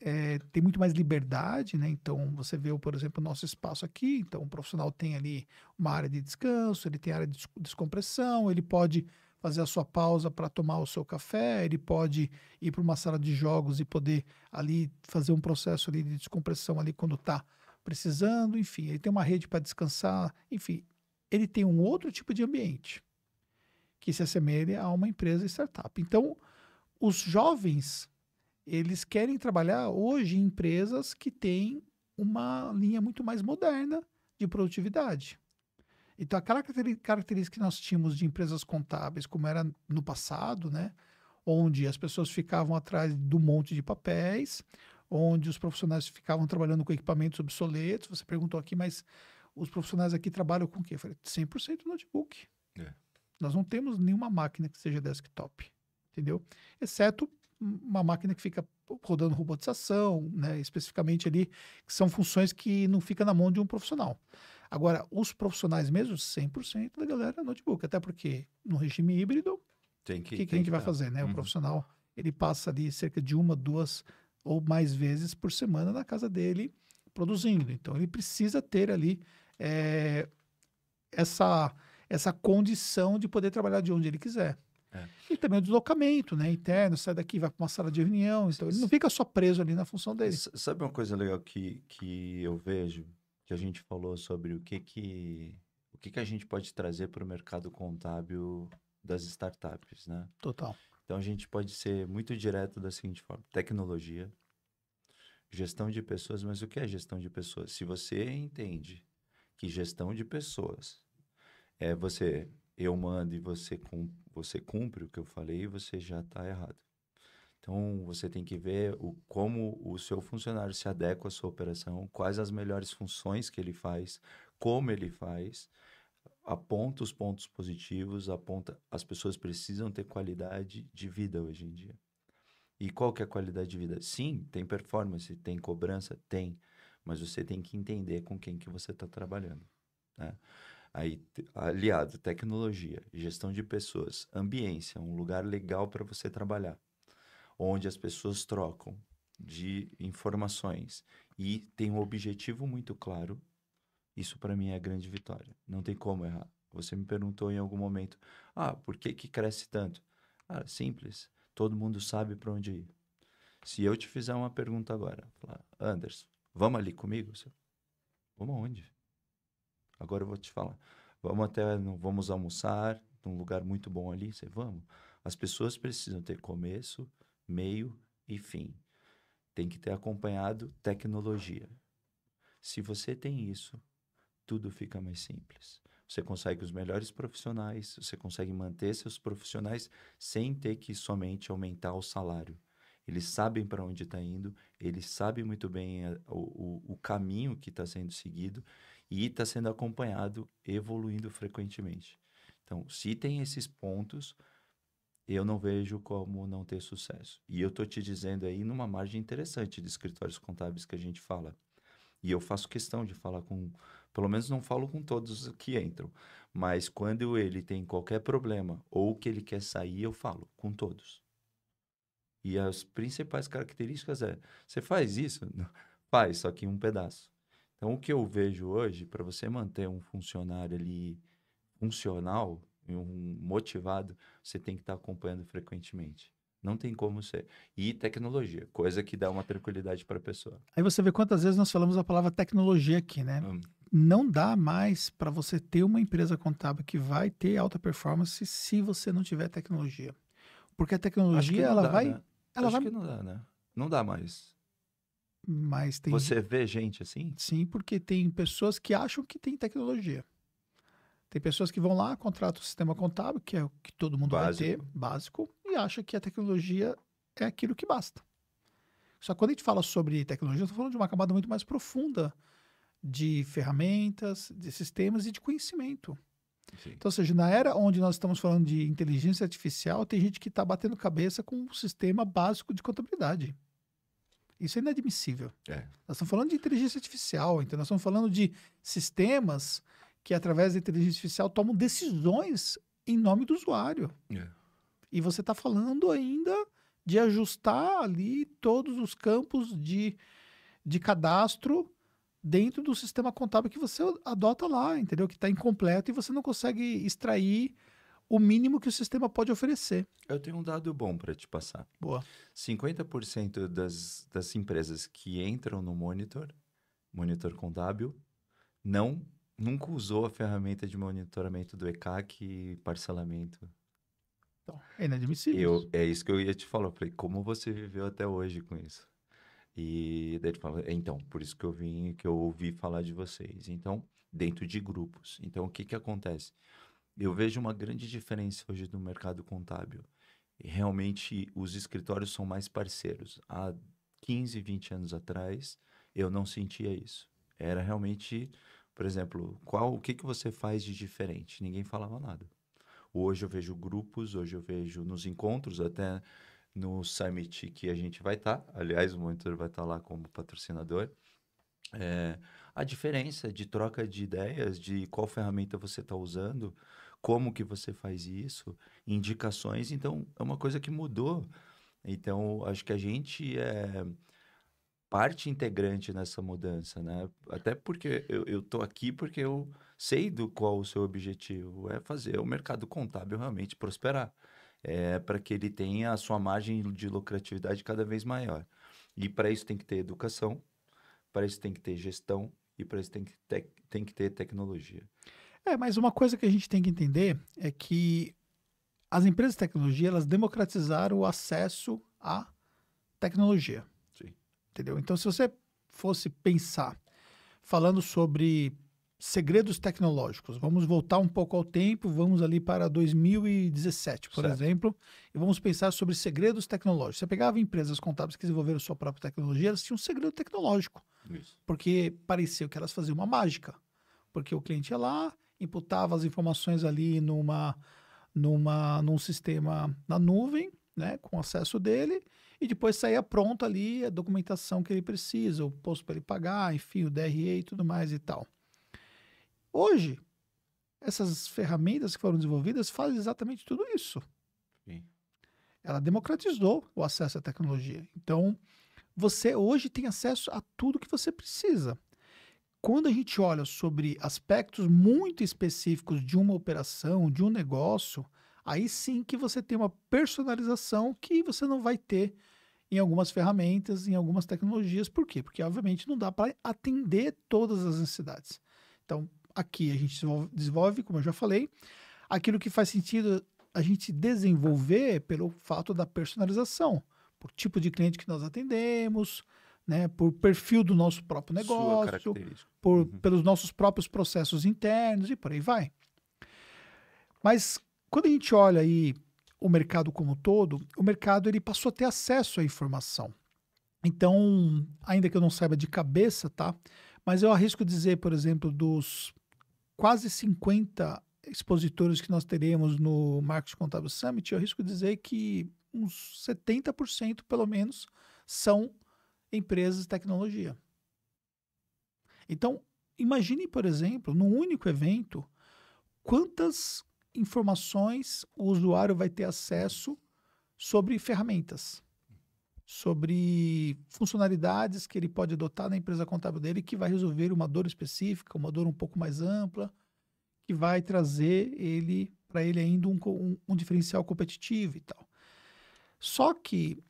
tem muito mais liberdade, né? Então, você vê, por exemplo, o nosso espaço aqui. Então, o profissional tem ali uma área de descanso, ele tem área de descompressão, ele pode fazer a sua pausa para tomar o seu café, ele pode ir para uma sala de jogos e poder ali fazer um processo ali de descompressão ali quando está precisando, enfim, ele tem uma rede para descansar, enfim, ele tem um outro tipo de ambiente que se assemelha a uma empresa startup. Então, os jovens, eles querem trabalhar hoje em empresas que têm uma linha muito mais moderna de produtividade. Então, a característica que nós tínhamos de empresas contábeis, como era no passado, né, onde as pessoas ficavam atrás do monte de papéis, onde os profissionais ficavam trabalhando com equipamentos obsoletos. Você perguntou aqui, mas os profissionais aqui trabalham com o quê? Eu falei, 100% notebook. É. Nós não temos nenhuma máquina que seja desktop, entendeu? Exceto uma máquina que fica rodando robotização, né, especificamente ali, que são funções que não ficam na mão de um profissional. Agora, os profissionais mesmo, 100% da galera é notebook, até porque no regime híbrido, o que a gente vai fazer, né? O profissional, ele passa ali cerca de 1, 2 ou mais vezes por semana na casa dele produzindo. Então, ele precisa ter ali essa condição de poder trabalhar de onde ele quiser. E também o deslocamento, né, interno, sai daqui, vai para uma sala de reunião, então ele não fica só preso ali na função dele. Sabe uma coisa legal que eu vejo, que a gente falou sobre o que a gente pode trazer para o mercado contábil das startups, né? Total. Então a gente pode ser muito direto da seguinte forma: tecnologia, gestão de pessoas, mas o que é gestão de pessoas? Se você entende que gestão de pessoas é eu mando e você cumpre o que eu falei, você já está errado. Então, você tem que ver como o seu funcionário se adequa à sua operação, quais as melhores funções que ele faz, como ele faz, aponta os pontos positivos, as pessoas precisam ter qualidade de vida hoje em dia. E qual que é a qualidade de vida? Sim, tem performance, tem cobrança, tem, mas você tem que entender com quem que você está trabalhando, né? Aí, aliado, tecnologia, gestão de pessoas, ambiência, um lugar legal para você trabalhar, onde as pessoas trocam de informações e tem um objetivo muito claro, isso para mim é a grande vitória. Não tem como errar. Você me perguntou em algum momento, por que cresce tanto? Simples, todo mundo sabe para onde ir. Se eu te fizer uma pergunta agora, falar, Anderson, vamos ali comigo? Vamos aonde? Agora eu vou te falar. Vamos almoçar num lugar muito bom ali? Vamos. As pessoas precisam ter começo, meio e fim. Tem que ter acompanhado tecnologia. Se você tem isso, tudo fica mais simples. Você consegue os melhores profissionais, você consegue manter seus profissionais sem ter que somente aumentar o salário. Eles sabem para onde está indo, eles sabem muito bem o caminho que está sendo seguido e está sendo acompanhado, evoluindo frequentemente. Então, se tem esses pontos, eu não vejo como não ter sucesso. E eu estou te dizendo aí numa margem interessante de escritórios contábeis que a gente fala. E eu faço questão de falar pelo menos não falo com todos que entram, mas quando ele tem qualquer problema ou que ele quer sair, eu falo com todos. E as principais características você faz isso? Faz, só que em um pedaço. Então, o que eu vejo hoje, para você manter um funcionário ali funcional, motivado, você tem que estar acompanhando frequentemente. Não tem como ser. E tecnologia, coisa que dá uma tranquilidade para a pessoa. Aí você vê quantas vezes nós falamos a palavra tecnologia aqui, né? Não dá mais para você ter uma empresa contábil que vai ter alta performance se você não tiver tecnologia. Porque a tecnologia, ela vai... Né? Acho que não dá, né? Não dá mais. Mas tem... Você vê gente assim? Sim, porque tem pessoas que acham que tem tecnologia. Tem pessoas que vão lá, contratam o sistema contábil, que é o que todo mundo vai ter, básico, e acha que a tecnologia é aquilo que basta. Só que quando a gente fala sobre tecnologia, eu estou falando de uma camada muito mais profunda de ferramentas, de sistemas e de conhecimento. Sim. Então, ou seja, na era onde nós estamos falando de inteligência artificial, tem gente que está batendo cabeça com um sistema básico de contabilidade. Isso é inadmissível. Nós estamos falando de inteligência artificial, então nós estamos falando de sistemas que, através da inteligência artificial, tomam decisões em nome do usuário. E você está falando ainda de ajustar ali todos os campos de cadastro dentro do sistema contábil que você adota lá, entendeu? Que está incompleto e você não consegue extrair o mínimo que o sistema pode oferecer. Eu tenho um dado bom para te passar. Boa. 50% das empresas que entram no Monitor contábil, nunca usou a ferramenta de monitoramento do ECAC e parcelamento. Então, é inadmissível. É isso que eu ia te falar. Eu falei, como você viveu até hoje com isso? E daí ele falou, então, por isso que eu ouvi falar de vocês. Então, dentro de grupos. Então, o que que acontece? Eu vejo uma grande diferença hoje no mercado contábil. E realmente, os escritórios são mais parceiros. Há 15, 20 anos atrás, eu não sentia isso. Era realmente, por exemplo, o que que você faz de diferente? Ninguém falava nada. Hoje eu vejo grupos, hoje eu vejo nos encontros, até no Summit que a gente vai estar. Aliás, o Monitor vai estar lá como patrocinador. A diferença de troca de ideias, de qual ferramenta você está usando, como que você faz isso, indicações. Então, é uma coisa que mudou. Então, acho que a gente é parte integrante nessa mudança, né? Até porque eu tô aqui porque eu sei do qual o seu objetivo é fazer o mercado contábil realmente prosperar. É para que ele tenha a sua margem de lucratividade cada vez maior. E para isso tem que ter educação, para isso tem que ter gestão e para isso tem que ter tecnologia. Mas uma coisa que a gente tem que entender é que as empresas de tecnologia, elas democratizaram o acesso à tecnologia. Sim. Entendeu? Então, se você fosse pensar, falando sobre segredos tecnológicos, vamos voltar um pouco ao tempo, vamos ali para 2017, por Certo. exemplo, e vamos pensar sobre segredos tecnológicos. Você pegava empresas contábeis que desenvolveram sua própria tecnologia, elas tinham um segredo tecnológico, Isso. porque parecia que elas faziam uma mágica, porque o cliente ia lá, imputava as informações ali num sistema na nuvem, né, com acesso dele, e depois saía pronto ali a documentação que ele precisa, o posto para ele pagar, enfim, o DRE e tudo mais e tal. Hoje, essas ferramentas que foram desenvolvidas fazem exatamente tudo isso. Sim. Ela democratizou o acesso à tecnologia. Então, você hoje tem acesso a tudo que você precisa. Quando a gente olha sobre aspectos muito específicos de uma operação, de um negócio, aí sim que você tem uma personalização que você não vai ter em algumas ferramentas, em algumas tecnologias. Por quê? Porque, obviamente, não dá para atender todas as necessidades. Então, aqui a gente desenvolve, como eu já falei, aquilo que faz sentido a gente desenvolver pelo fato da personalização, por tipo de cliente que nós atendemos, né, por perfil do nosso próprio Sua negócio, característica. pelos nossos próprios processos internos e por aí vai. Mas quando a gente olha aí o mercado como um todo, o mercado ele passou a ter acesso à informação. Então, ainda que eu não saiba de cabeça, tá? Mas eu arrisco dizer, por exemplo, dos quase 50 expositores que nós teremos no Marketing Contábil Summit, eu arrisco dizer que uns 70% pelo menos são empresas de tecnologia. Então, imagine, por exemplo, num único evento, quantas informações o usuário vai ter acesso sobre ferramentas, sobre funcionalidades que ele pode adotar na empresa contábil dele que vai resolver uma dor específica, uma dor um pouco mais ampla, que vai trazer para ele ainda um diferencial competitivo e tal. Só que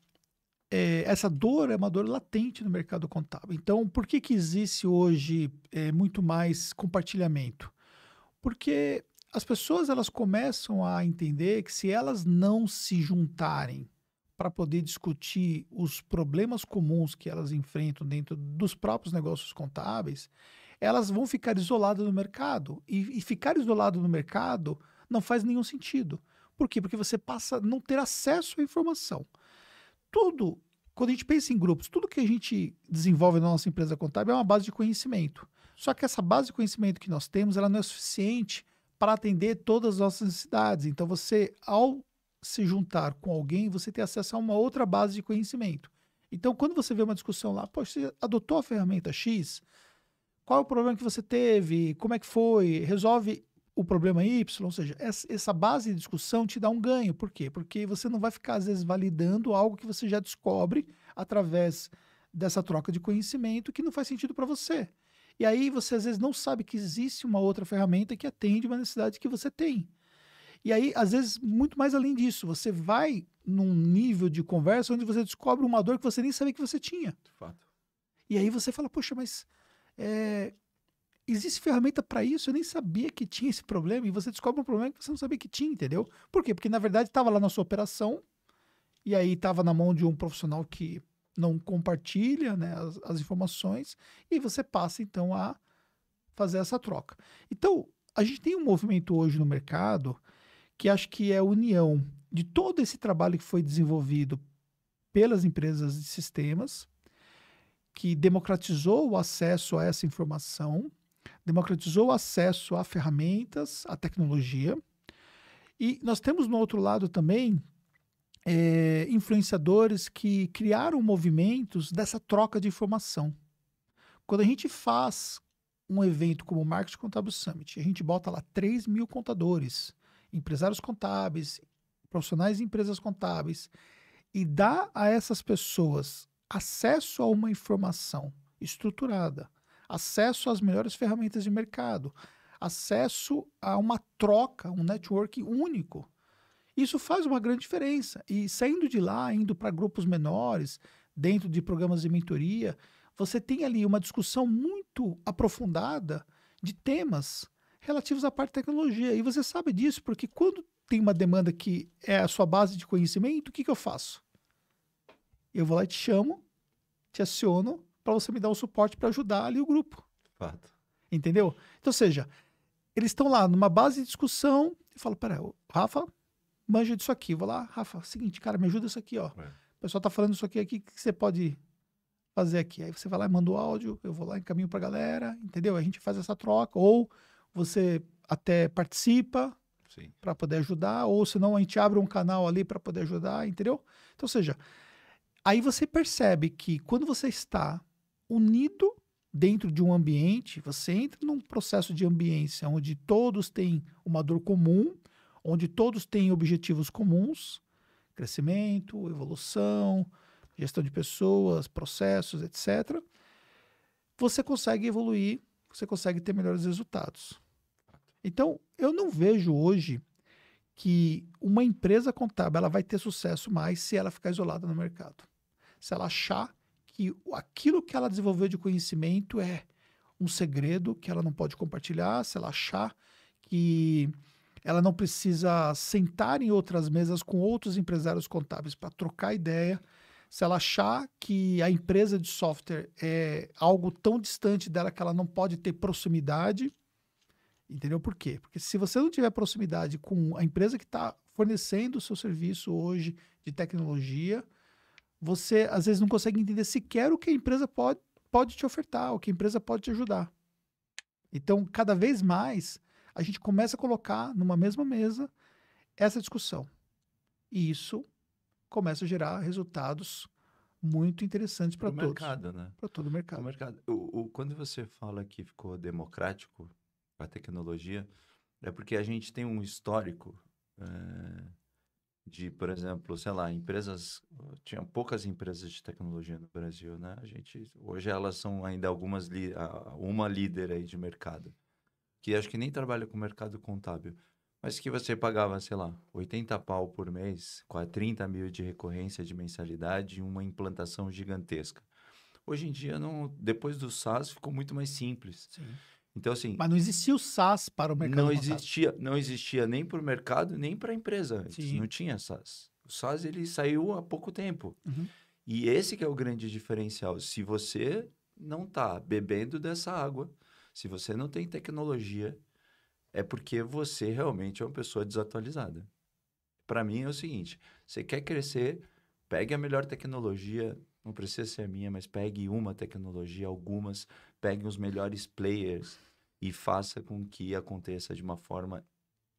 essa dor é uma dor latente no mercado contábil. Então, por que existe hoje muito mais compartilhamento? Porque as pessoas elas começam a entender que se elas não se juntarem para poder discutir os problemas comuns que elas enfrentam dentro dos próprios negócios contábeis, elas vão ficar isoladas no mercado. E ficar isolado no mercado não faz nenhum sentido. Por quê? Porque você passa a não ter acesso à informação. Tudo, quando a gente pensa em grupos, tudo que a gente desenvolve na nossa empresa contábil é uma base de conhecimento. Só que essa base de conhecimento que nós temos, ela não é suficiente para atender todas as nossas necessidades. Então, você, ao se juntar com alguém, você tem acesso a uma outra base de conhecimento. Então, quando você vê uma discussão lá, poxa, você adotou a ferramenta X, qual é o problema que você teve, como é que foi, resolve o problema Y, ou seja, essa base de discussão te dá um ganho. Por quê? Porque você não vai ficar, às vezes, validando algo que você já descobre através dessa troca de conhecimento que não faz sentido para você. E aí você, às vezes, não sabe que existe uma outra ferramenta que atende uma necessidade que você tem. E aí, às vezes, muito mais além disso, você vai num nível de conversa onde você descobre uma dor que você nem sabia que você tinha. De fato. E aí você fala, poxa, mas existe ferramenta para isso? Eu nem sabia que tinha esse problema. E você descobre um problema que você não sabia que tinha, entendeu? Por quê? Porque, na verdade, estava lá na sua operação e aí estava na mão de um profissional que não compartilha, né, as informações e você passa, então, a fazer essa troca. Então, a gente tem um movimento hoje no mercado que acho que é a união de todo esse trabalho que foi desenvolvido pelas empresas de sistemas, que democratizou o acesso a essa informação, democratizou o acesso a ferramentas, a tecnologia. E nós temos no outro lado também influenciadores que criaram movimentos dessa troca de informação. Quando a gente faz um evento como o Marketing Contábil Summit, a gente bota lá 3 mil contadores, empresários contábeis, profissionais de empresas contábeis, e dá a essas pessoas acesso a uma informação estruturada, acesso às melhores ferramentas de mercado, acesso a uma troca, um network único. Isso faz uma grande diferença. E saindo de lá, indo para grupos menores, dentro de programas de mentoria, você tem ali uma discussão muito aprofundada de temas relativos à parte de tecnologia. E você sabe disso porque quando tem uma demanda que é a sua base de conhecimento, o que eu faço? Eu vou lá e te chamo, te aciono para você me dar o suporte para ajudar ali o grupo. Fato. Entendeu? Então, ou seja, eles estão lá numa base de discussão e falam, peraí, Rafa, manja disso aqui. Eu vou lá, Rafa, seguinte, cara, me ajuda isso aqui, ó. O pessoal tá falando isso aqui, o que você pode fazer aqui? Aí você vai lá e manda o áudio, eu vou lá e encaminho pra galera, entendeu? A gente faz essa troca, ou você até participa para poder ajudar, ou senão a gente abre um canal ali para poder ajudar, entendeu? Então, ou seja, aí você percebe que quando você está unido dentro de um ambiente, você entra num processo de ambiência onde todos têm uma dor comum, onde todos têm objetivos comuns, crescimento, evolução, gestão de pessoas, processos, etc. Você consegue evoluir, você consegue ter melhores resultados. Então, eu não vejo hoje que uma empresa contábil ela vai ter sucesso mais se ela ficar isolada no mercado. Se ela achar que aquilo que ela desenvolveu de conhecimento é um segredo que ela não pode compartilhar, se ela achar que ela não precisa sentar em outras mesas com outros empresários contábeis para trocar ideia, se ela achar que a empresa de software é algo tão distante dela que ela não pode ter proximidade, entendeu? Por quê? Porque se você não tiver proximidade com a empresa que está fornecendo o seu serviço hoje de tecnologia, você às vezes não consegue entender sequer o que a empresa pode te ofertar, o que a empresa pode te ajudar. Então, cada vez mais, a gente começa a colocar numa mesma mesa essa discussão. E isso começa a gerar resultados muito interessantes para todos. Mercado, né? Para todo o mercado. Quando você fala que ficou democrático a tecnologia, é porque a gente tem um histórico de, por exemplo, sei lá, tinha poucas empresas de tecnologia no Brasil, né? Hoje elas são ainda uma líder aí de mercado, que acho que nem trabalha com mercado contábil, mas que você pagava, sei lá, 80 pau por mês, com 30 mil de recorrência de mensalidade e uma implantação gigantesca. Hoje em dia, depois do SaaS, ficou muito mais simples. Sim. Então, assim... Mas não existia o SaaS para o mercado contábil. Não existia nem para o mercado, nem para a empresa antes. Sim. Não tinha SaaS. O SaaS, ele saiu há pouco tempo. Uhum. E esse que é o grande diferencial. Se você não está bebendo dessa água, se você não tem tecnologia, é porque você realmente é uma pessoa desatualizada. Para mim é o seguinte, você quer crescer, pegue a melhor tecnologia, não precisa ser a minha, mas pegue uma tecnologia, algumas, pegue os melhores players e faça com que aconteça de uma forma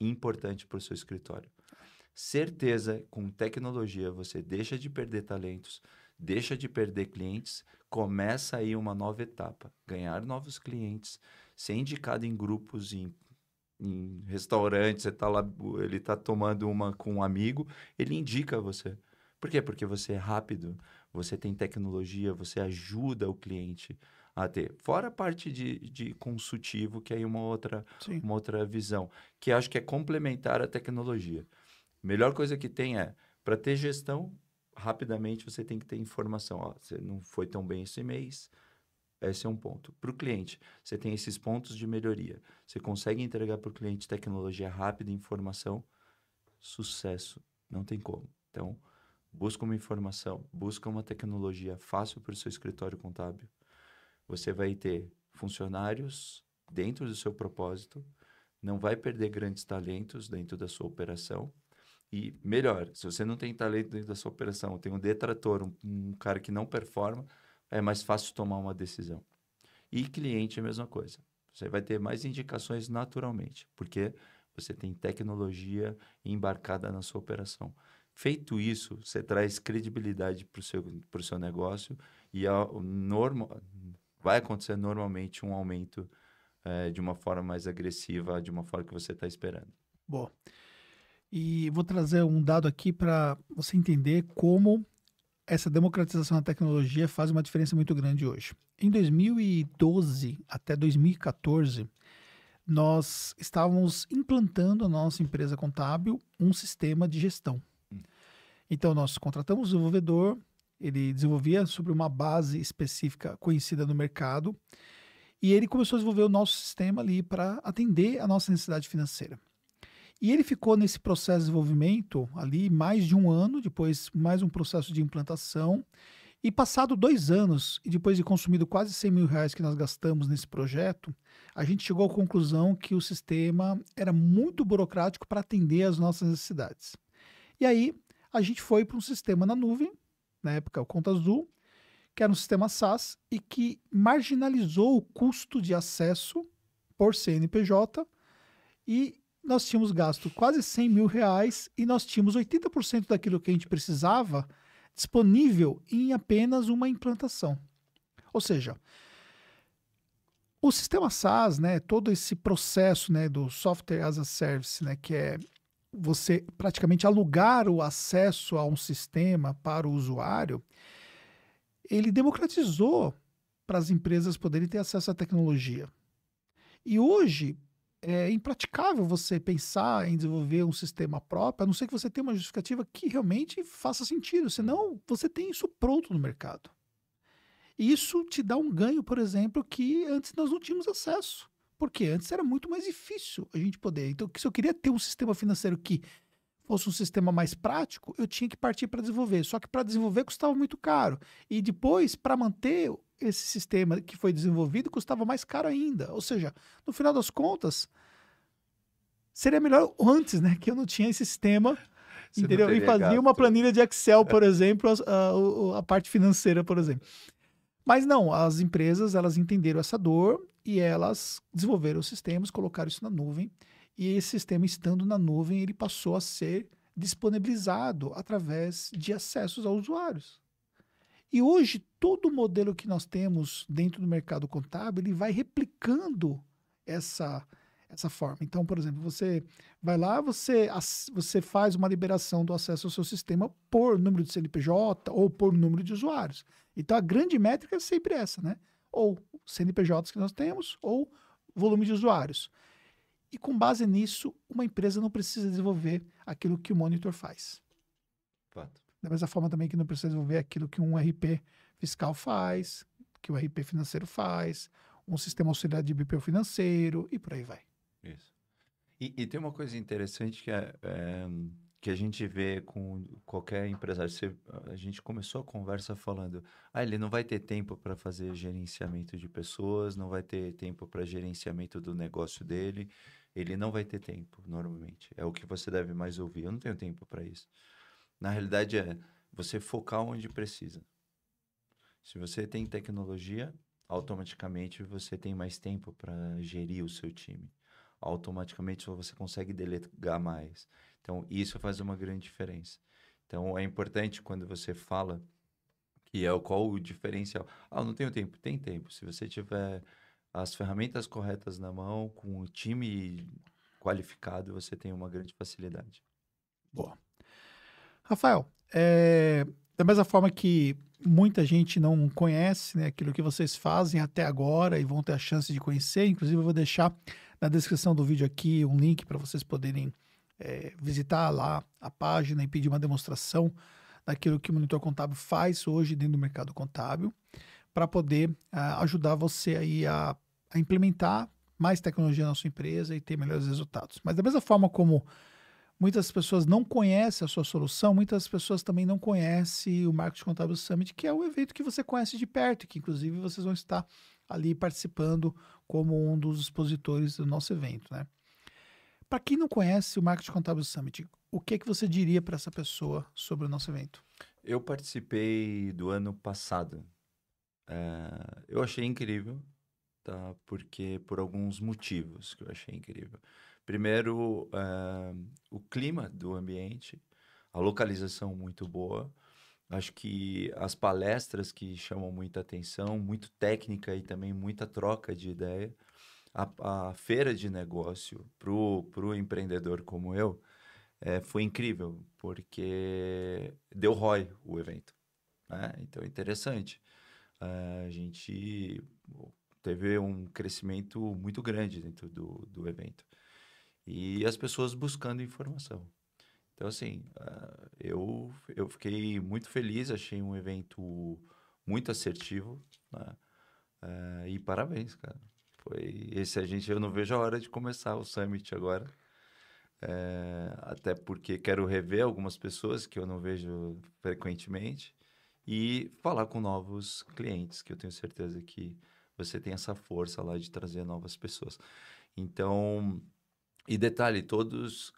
importante para o seu escritório. Certeza, com tecnologia, você deixa de perder talentos, deixa de perder clientes, começa aí uma nova etapa, ganhar novos clientes, ser indicado em grupos, em restaurante, você tá lá, ele tá tomando uma com um amigo, ele indica você. Por quê? Porque você é rápido, você tem tecnologia, você ajuda o cliente a ter. Fora a parte de consultivo, que aí Sim. uma outra visão, que acho que é complementar à tecnologia. Melhor coisa que tem é, para ter gestão, rapidamente você tem que ter informação. Ó, você não foi tão bem esse mês, esse é um ponto. Para o cliente, você tem esses pontos de melhoria. Você consegue entregar para o cliente tecnologia rápida e informação, sucesso. Não tem como. Então, busca uma informação, busca uma tecnologia fácil para o seu escritório contábil. Você vai ter funcionários dentro do seu propósito, não vai perder grandes talentos dentro da sua operação. E melhor, se você não tem talento dentro da sua operação, tem um detrator, um cara que não performa, é mais fácil tomar uma decisão. E cliente é a mesma coisa. Você vai ter mais indicações naturalmente, porque você tem tecnologia embarcada na sua operação. Feito isso, você traz credibilidade para o seu negócio e vai acontecer normalmente um aumento de uma forma mais agressiva, de uma forma que você está esperando. Boa. E vou trazer um dado aqui para você entender como essa democratização da tecnologia faz uma diferença muito grande hoje. Em 2012 até 2014, nós estávamos implantando na nossa empresa contábil um sistema de gestão. Então, nós contratamos um desenvolvedor, ele desenvolvia sobre uma base específica conhecida no mercado, e ele começou a desenvolver o nosso sistema ali para atender a nossa necessidade financeira. E ele ficou nesse processo de desenvolvimento ali mais de um ano, depois mais um processo de implantação. E passado 2 anos, e depois de consumido quase R$ 100.000 que nós gastamos nesse projeto, a gente chegou à conclusão que o sistema era muito burocrático para atender às nossas necessidades. E aí, a gente foi para um sistema na nuvem, na época o Conta Azul, que era um sistema SaaS e que marginalizou o custo de acesso por CNPJ, e nós tínhamos gasto quase R$ 100.000 e nós tínhamos 80% daquilo que a gente precisava disponível em apenas uma implantação. Ou seja, o sistema SaaS, né, todo esse processo, né, do Software as a Service, né, que é você praticamente alugar o acesso a um sistema para o usuário, ele democratizou para as empresas poderem ter acesso à tecnologia. E hoje é impraticável você pensar em desenvolver um sistema próprio, a não ser que você tenha uma justificativa que realmente faça sentido, senão você tem isso pronto no mercado. E isso te dá um ganho, por exemplo, que antes nós não tínhamos acesso. Porque antes era muito mais difícil a gente poder. Então, se eu queria ter um sistema financeiro que fosse um sistema mais prático, eu tinha que partir para desenvolver. Só que para desenvolver custava muito caro. E depois, para manter esse sistema que foi desenvolvido, custava mais caro ainda. Ou seja, no final das contas, seria melhor antes, né? Que eu não tinha esse sistema, Você não entendeu? E teria fazia uma gasto. planilha de Excel, por exemplo, a parte financeira, por exemplo. Mas não, as empresas, elas entenderam essa dor e elas desenvolveram os sistemas, colocaram isso na nuvem. E esse sistema, estando na nuvem, ele passou a ser disponibilizado através de acessos aos usuários. E hoje, todo o modelo que nós temos dentro do mercado contábil, ele vai replicando essa forma. Então, por exemplo, você vai lá, você faz uma liberação do acesso ao seu sistema por número de CNPJ ou por número de usuários. Então, a grande métrica é sempre essa, né? Ou CNPJs que nós temos, ou volume de usuários. E com base nisso, uma empresa não precisa desenvolver aquilo que o monitor faz. Fato. Da mesma forma também que não precisa desenvolver aquilo que um RP fiscal faz, que o RP financeiro faz, um sistema auxiliar de BPO financeiro e por aí vai. Isso. E tem uma coisa interessante que a gente vê com qualquer empresário. A gente começou a conversa falando, ele não vai ter tempo para fazer gerenciamento de pessoas, não vai ter tempo para gerenciamento do negócio dele, ele não vai ter tempo, normalmente. É o que você deve mais ouvir. Eu não tenho tempo para isso. Na realidade, é você focar onde precisa. Se você tem tecnologia, automaticamente você tem mais tempo para gerir o seu time. Automaticamente você consegue delegar mais. Então, isso faz uma grande diferença. Então, é importante quando você fala que qual o diferencial. Eu não tenho tempo. Tem tempo. Se você tiver as ferramentas corretas na mão, com o time qualificado, você tem uma grande facilidade. Boa. Rafael, da mesma forma que muita gente não conhece, né, aquilo que vocês fazem até agora e vão ter a chance de conhecer. Inclusive, eu vou deixar na descrição do vídeo aqui um link para vocês poderem visitar lá a página e pedir uma demonstração daquilo que o Monitor Contábil faz hoje dentro do mercado contábil, para poder ajudar você aí a implementar mais tecnologia na sua empresa e ter melhores resultados. Mas da mesma forma como muitas pessoas não conhecem a sua solução, muitas pessoas também não conhecem o Marketing Contábil Summit, que é o evento que você conhece de perto e que inclusive vocês vão estar ali participando como um dos expositores do nosso evento, né? Para quem não conhece o Marketing Contábil Summit, o que é que você diria para essa pessoa sobre o nosso evento? Eu participei do ano passado. Eu achei incrível, tá? Porque por alguns motivos que eu achei incrível. Primeiro, o clima do ambiente, a localização muito boa. Acho que as palestras que chamam muita atenção, muito técnica e também muita troca de ideia. A feira de negócio pro empreendedor como eu foi incrível, porque deu ROI o evento, né? Então, interessante. A gente teve um crescimento muito grande dentro do evento. E as pessoas buscando informação. Então, assim, eu fiquei muito feliz, achei um evento muito assertivo, né? E parabéns, cara. Eu não vejo a hora de começar o Summit agora. Até porque quero rever algumas pessoas que eu não vejo frequentemente e falar com novos clientes, que eu tenho certeza que você tem essa força lá de trazer novas pessoas. Então, e detalhe, todos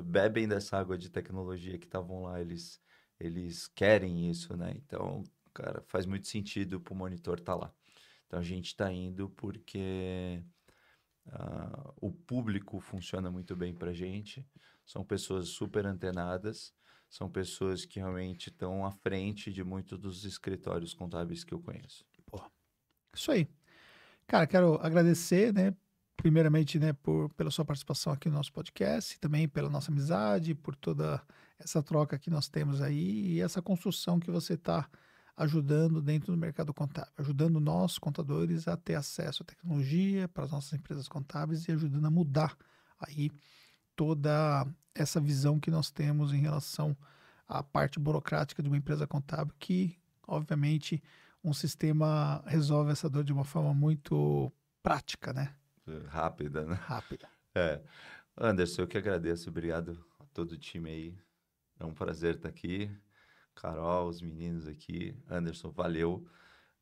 bebem dessa água de tecnologia que estavam lá, eles querem isso, né? Então, cara, faz muito sentido para o monitor estar lá. Então, a gente está indo porque o público funciona muito bem para a gente. São pessoas super antenadas, são pessoas que realmente estão à frente de muitos dos escritórios contábeis que eu conheço. Pô, isso aí. Cara, quero agradecer, né, primeiramente, né, pela sua participação aqui no nosso podcast, também pela nossa amizade, por toda essa troca que nós temos aí e essa construção que você está ajudando dentro do mercado contábil, ajudando nós, contadores, a ter acesso à tecnologia para as nossas empresas contábeis e ajudando a mudar aí toda essa visão que nós temos em relação à parte burocrática de uma empresa contábil, que, obviamente, um sistema resolve essa dor de uma forma muito prática, né? Rápida, né? Rápida. Anderson, eu que agradeço. Obrigado a todo o time aí. É um prazer estar aqui. Carol, os meninos aqui. Anderson, valeu.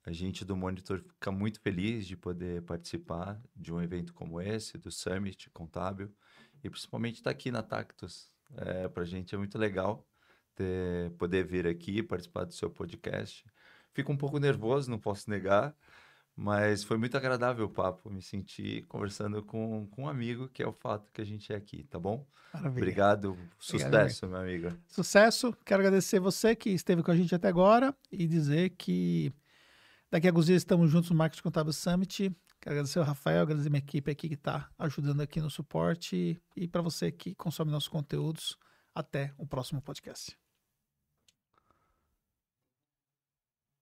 A gente do Monitor fica muito feliz de poder participar de um evento como esse, do Summit Contábil, e principalmente estar aqui na Tactus. Para a gente é muito legal poder vir aqui participar do seu podcast. Fico um pouco nervoso, não posso negar, mas foi muito agradável o papo. Me senti conversando com um amigo, que é o fato que a gente é aqui, tá bom? Maravilha. Obrigado. Obrigado, Sucesso, meu amigo. Sucesso. Quero agradecer você que esteve com a gente até agora e dizer que daqui a alguns dias estamos juntos no Marketing Contábil Summit. Quero agradecer o Rafael, agradecer minha equipe aqui que está ajudando aqui no suporte e para você que consome nossos conteúdos. Até o próximo podcast.